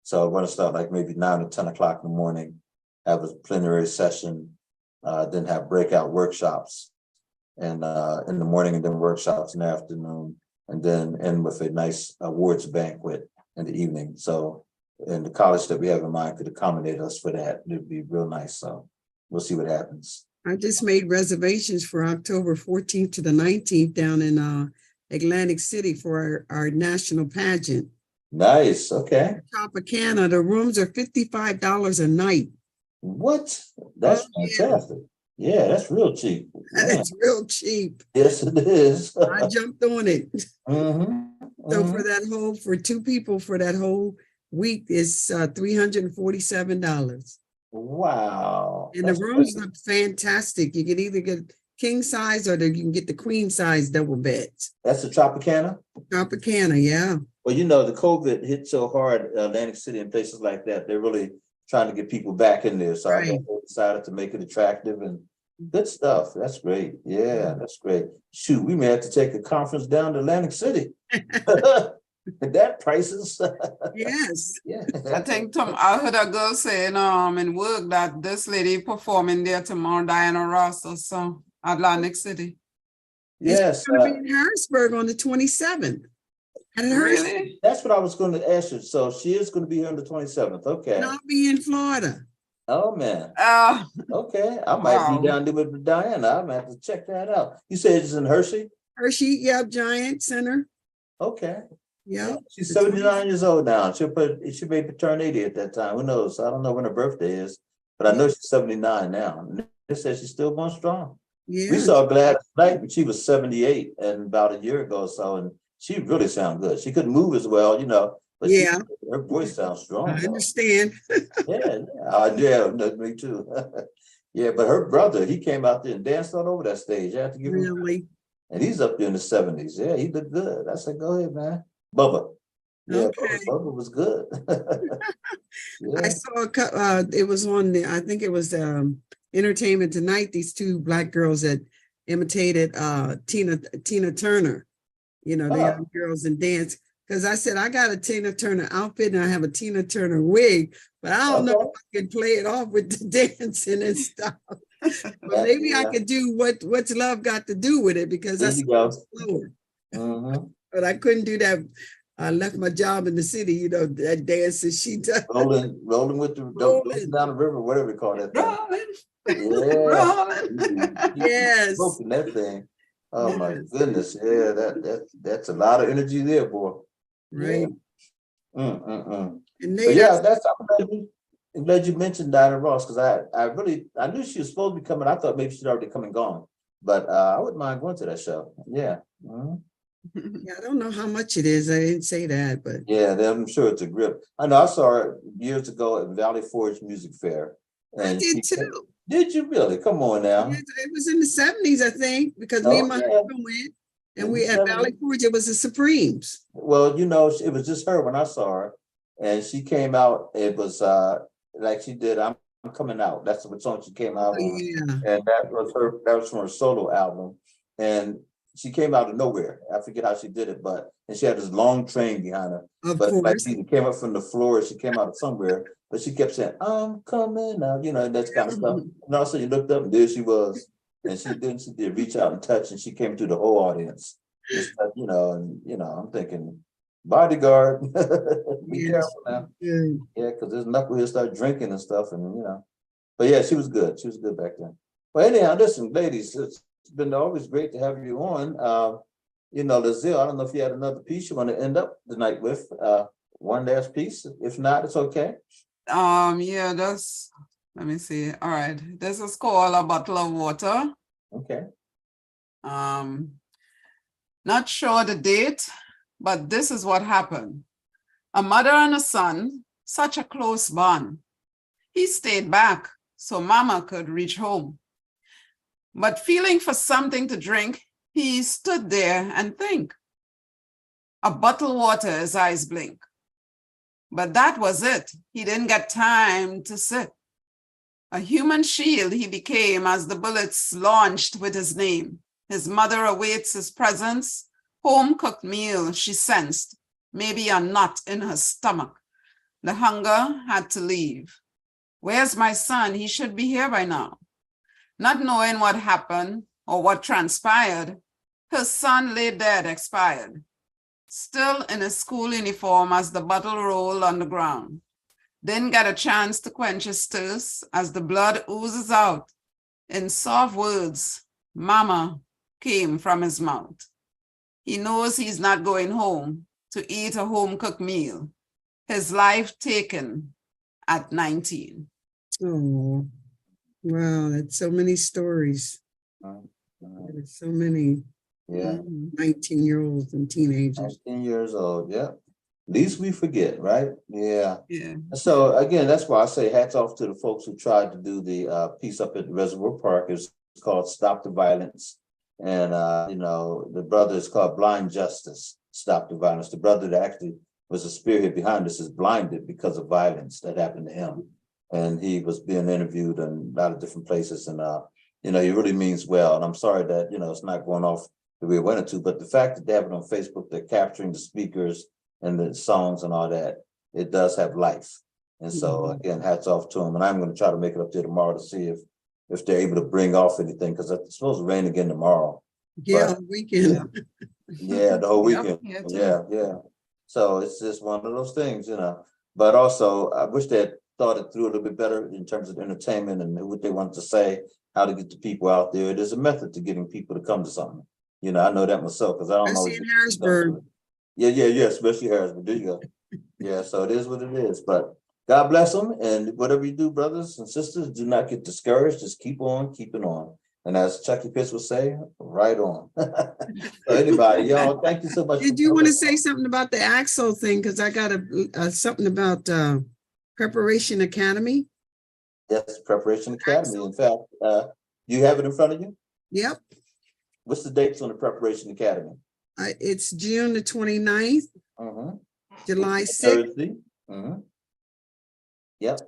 So I want to start like maybe 9 or 10 o'clock in the morning, have a plenary session, then have breakout workshops and in the morning, and then workshops in the afternoon, and then end with a nice awards banquet in the evening. So, and the college that we have in mind could accommodate us for that. It'd be real nice. So we'll see what happens. I just made reservations for October 14th to the 19th down in Atlantic City for our national pageant. Nice. Okay. Tropicana, the rooms are $55 a night. What? That's fantastic. Yeah, that's real cheap. It's real cheap. Yes, it is. I jumped on it. So Mhm. for two people for that whole week is $347. Wow. And That's the rooms great. look fantastic. You can either get king size or you can get the queen size double beds. That's the Tropicana? Tropicana, yeah. Well, you know, the COVID hit so hard, Atlantic City and places like that, they're really trying to get people back in there. So I guess they decided to make it attractive and good stuff. That's great. Yeah, that's great. Shoot, we may have to take a conference down to Atlantic City. That prices. Yes. Yeah. I think I heard a girl saying in work that this lady performing there tomorrow, Diana Ross or so, Atlantic City. Yes. It's going to be in Harrisburg on the 27th. Really? That's what I was going to ask you. So she is going to be here on the 27th. Okay. And I'll be in Florida. Oh man. Okay. I might Wow. be down there with Diana. I might have to check that out. You said it's in Hershey? Hershey, yeah, Giant Center. Okay. Yeah. She's 79 years old now. She may turn 80 at that time. Who knows? I don't know when her birthday is, but I know she's 79 now. They said she's still going strong. Yeah. We saw Gladys Knight when she was 78 and about a year ago or so, and she really sounded good. She couldn't move as well, you know, but Yeah. her voice sounds strong. I though. understand. Yeah, me too. Yeah, but her brother, he came out there and danced all over that stage. I have to give him, Really? and he's up there in the 70s. Yeah, he did good. I said, go ahead, man. Bubba. Yeah, Okay. Bubba was good. I saw it was on the, I think it was Entertainment Tonight, these two Black girls that imitated Tina Turner, you know, the young girls and dance. Because I said, I got a Tina Turner outfit and I have a Tina Turner wig, but I don't know if I can play it off with the dancing and stuff. But maybe I could do what's love got to do with it, because There that's you go. slower. Mm-hmm. But I couldn't do that. I left my job in the city, you know, that dance that she does. Rolling with the down the river, whatever we call that thing. Rolling. Yeah. Yes. Smoking that thing. Oh my goodness. Yeah, that's a lot of energy there, boy. Right. Yeah. And But yeah, I'm glad you mentioned Diana Ross, because I knew she was supposed to be coming. I thought maybe she'd already come and gone, but I wouldn't mind going to that show. Yeah. Mhm. Yeah, I don't know how much it is. I didn't say that, but Yeah, I'm sure it's a grip. I know I saw her years ago at Valley Forge Music Fair. I And did too. Did you really? Come on now. It was in the 70s, I think, because me and my husband went, and In we the at Valley 70s. Forge, it was the Supremes. Well, you know, it was just her when I saw her, and she came out. It was like she did "I'm Coming Out." That's what song she came out on, Yeah. and that was from her solo album. And she came out of nowhere. I forget how she did it, and she had this long train behind her. Of But like course. she came up from the floor, she came out of somewhere, but she kept saying, "I'm coming out," you know, and that kind of stuff. And also you looked up and there she was. And she did reach out and touch, and she came through the whole audience. Just, you know, I'm thinking, bodyguard, be careful now. Yeah, because there's knuckleheads start drinking and stuff, and you know. But yeah, she was good. She was good back then. But anyhow, listen, ladies, it's been always great to have you on. You know, Lazille, I don't know if you had another piece you want to end up the night with. One last piece. If not, it's okay. Yeah, let me see. All right. This is called A Bottle of Water. Okay. Not sure the date, but this is what happened. A mother and a son, such a close bond. He stayed back so Mama could reach home. But feeling for something to drink, he stood there and think. A bottle of water, his eyes blink. But that was it. He didn't get time to sit. A human shield he became as the bullets launched with his name. His mother awaits his presence. Home-cooked meal she sensed. Maybe a knot in her stomach. The hunger had to leave. Where's my son? He should be here by now. Not knowing what happened or what transpired, her son lay dead, expired. still in his school uniform as the bottle rolled on the ground. Didn't get a chance to quench his thirst as the blood oozes out. In soft words, Mama came from his mouth. He knows he's not going home to eat a home-cooked meal. His life taken at 19. Oh, wow, that's so many stories. There's so many Yeah, 19-year-olds and teenagers. 19 years old, yeah. Least we forget, right? Yeah. Yeah. So again, that's why I say hats off to the folks who tried to do the piece up at the Reservoir Park. It's called Stop the Violence. And you know, the brother is called Blind Justice, Stop the Violence. The brother that actually was a spearhead behind this is blinded because of violence that happened to him. And he was being interviewed in a lot of different places. And you know, he really means well. And I'm sorry that, you know, it's not going off the way it wanted to, but the fact that they have it on Facebook, they're capturing the speakers and the songs and all that, it does have life. And so again, hats off to them. And I'm going to try to make it up there tomorrow to see if they're able to bring off anything, because it's supposed to rain again tomorrow. Yeah, But, weekend. yeah, the whole weekend. Yeah, Yeah. So it's just one of those things, you know. But also, I wish they had thought it through a little bit better in terms of entertainment and what they wanted to say, how to get the people out there. There's a method to getting people to come to something. You know, I know that myself because I don't know. Especially in Harrisburg. Yeah, especially Harrisburg. There you go. Yeah, so it is what it is. But God bless them. And whatever you do, brothers and sisters, do not get discouraged. Just keep on keeping on. And as Chucky Pitts would say, right on. So anybody, y'all, thank you so much. Did you want to say something about the Axel thing? Because I got something about Preparation Academy. Yes, Preparation Academy. In fact, you have it in front of you? Yep. What's the dates on the Preparation Academy? It's June the 29th, July 6th, Thursday. Yep.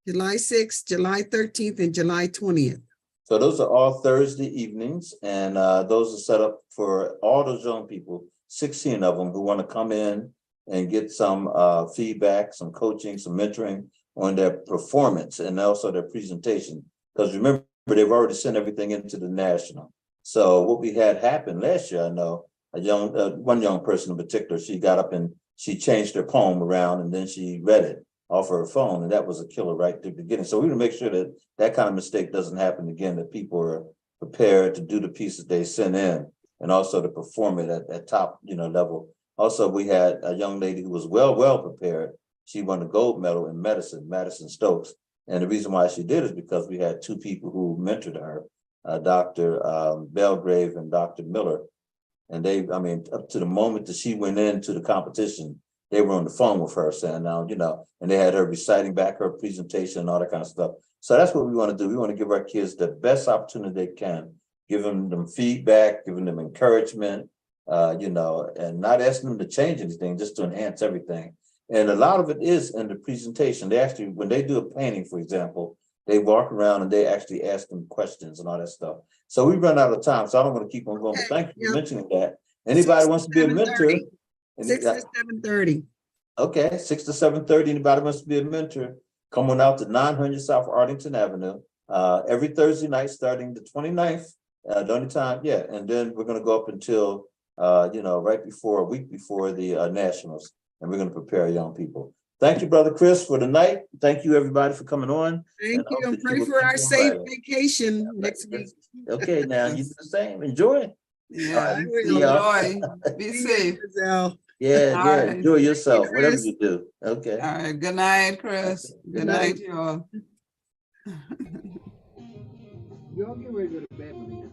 July 6th, July 13th, and July 20th. So those are all Thursday evenings, and those are set up for all those young people, 16 of them who want to come in and get some feedback, some coaching, some mentoring on their performance and also their presentation. Because remember, they've already sent everything into the national. So what we had happen last year, I know one young person in particular, she got up and she changed her poem around and then she read it off her phone, and that was a killer right at the beginning. So we want to make sure that that kind of mistake doesn't happen again, that people are prepared to do the pieces they send in and also to perform it at top, level. Also, we had a young lady who was well prepared. She won the gold medal in medicine, Madison Stokes. And the reason why she did is because we had two people who mentored her, Dr. Belgrave and Dr. Miller. And up to the moment that she went into the competition, they were on the phone with her saying, now, and they had her reciting back her presentation and all that kind of stuff. So that's what we want to do. We want to give our kids the best opportunity they can, giving them feedback, giving them encouragement, and not asking them to change anything, just to enhance everything. And a lot of it is in the presentation. They actually, when they do a painting, for example, they walk around and they actually ask them questions and all that stuff. So we run out of time, so I don't want to keep on going, but thank you for mentioning that. Anybody wants to be a mentor? 6 to 7:30. Okay, 6 to 7:30. Anybody wants to be a mentor? Come on out to 900 South Arlington Avenue every Thursday night, starting the 29th. The only time, and then we're going to go up until right before, a week before the Nationals, and we're going to prepare young people. Thank you, Brother Chris, for the night. Thank you, everybody, for coming on. Thank you, and pray for our safe vacation next week. Okay, now you do the same. Enjoy. Yeah, Right, enjoy. Be safe. Yeah, Right. enjoy yourself, you, whatever Chris. you do. Okay. All right. Good night, Chris. Good night, you all. Y'all get ready to go to bed with me.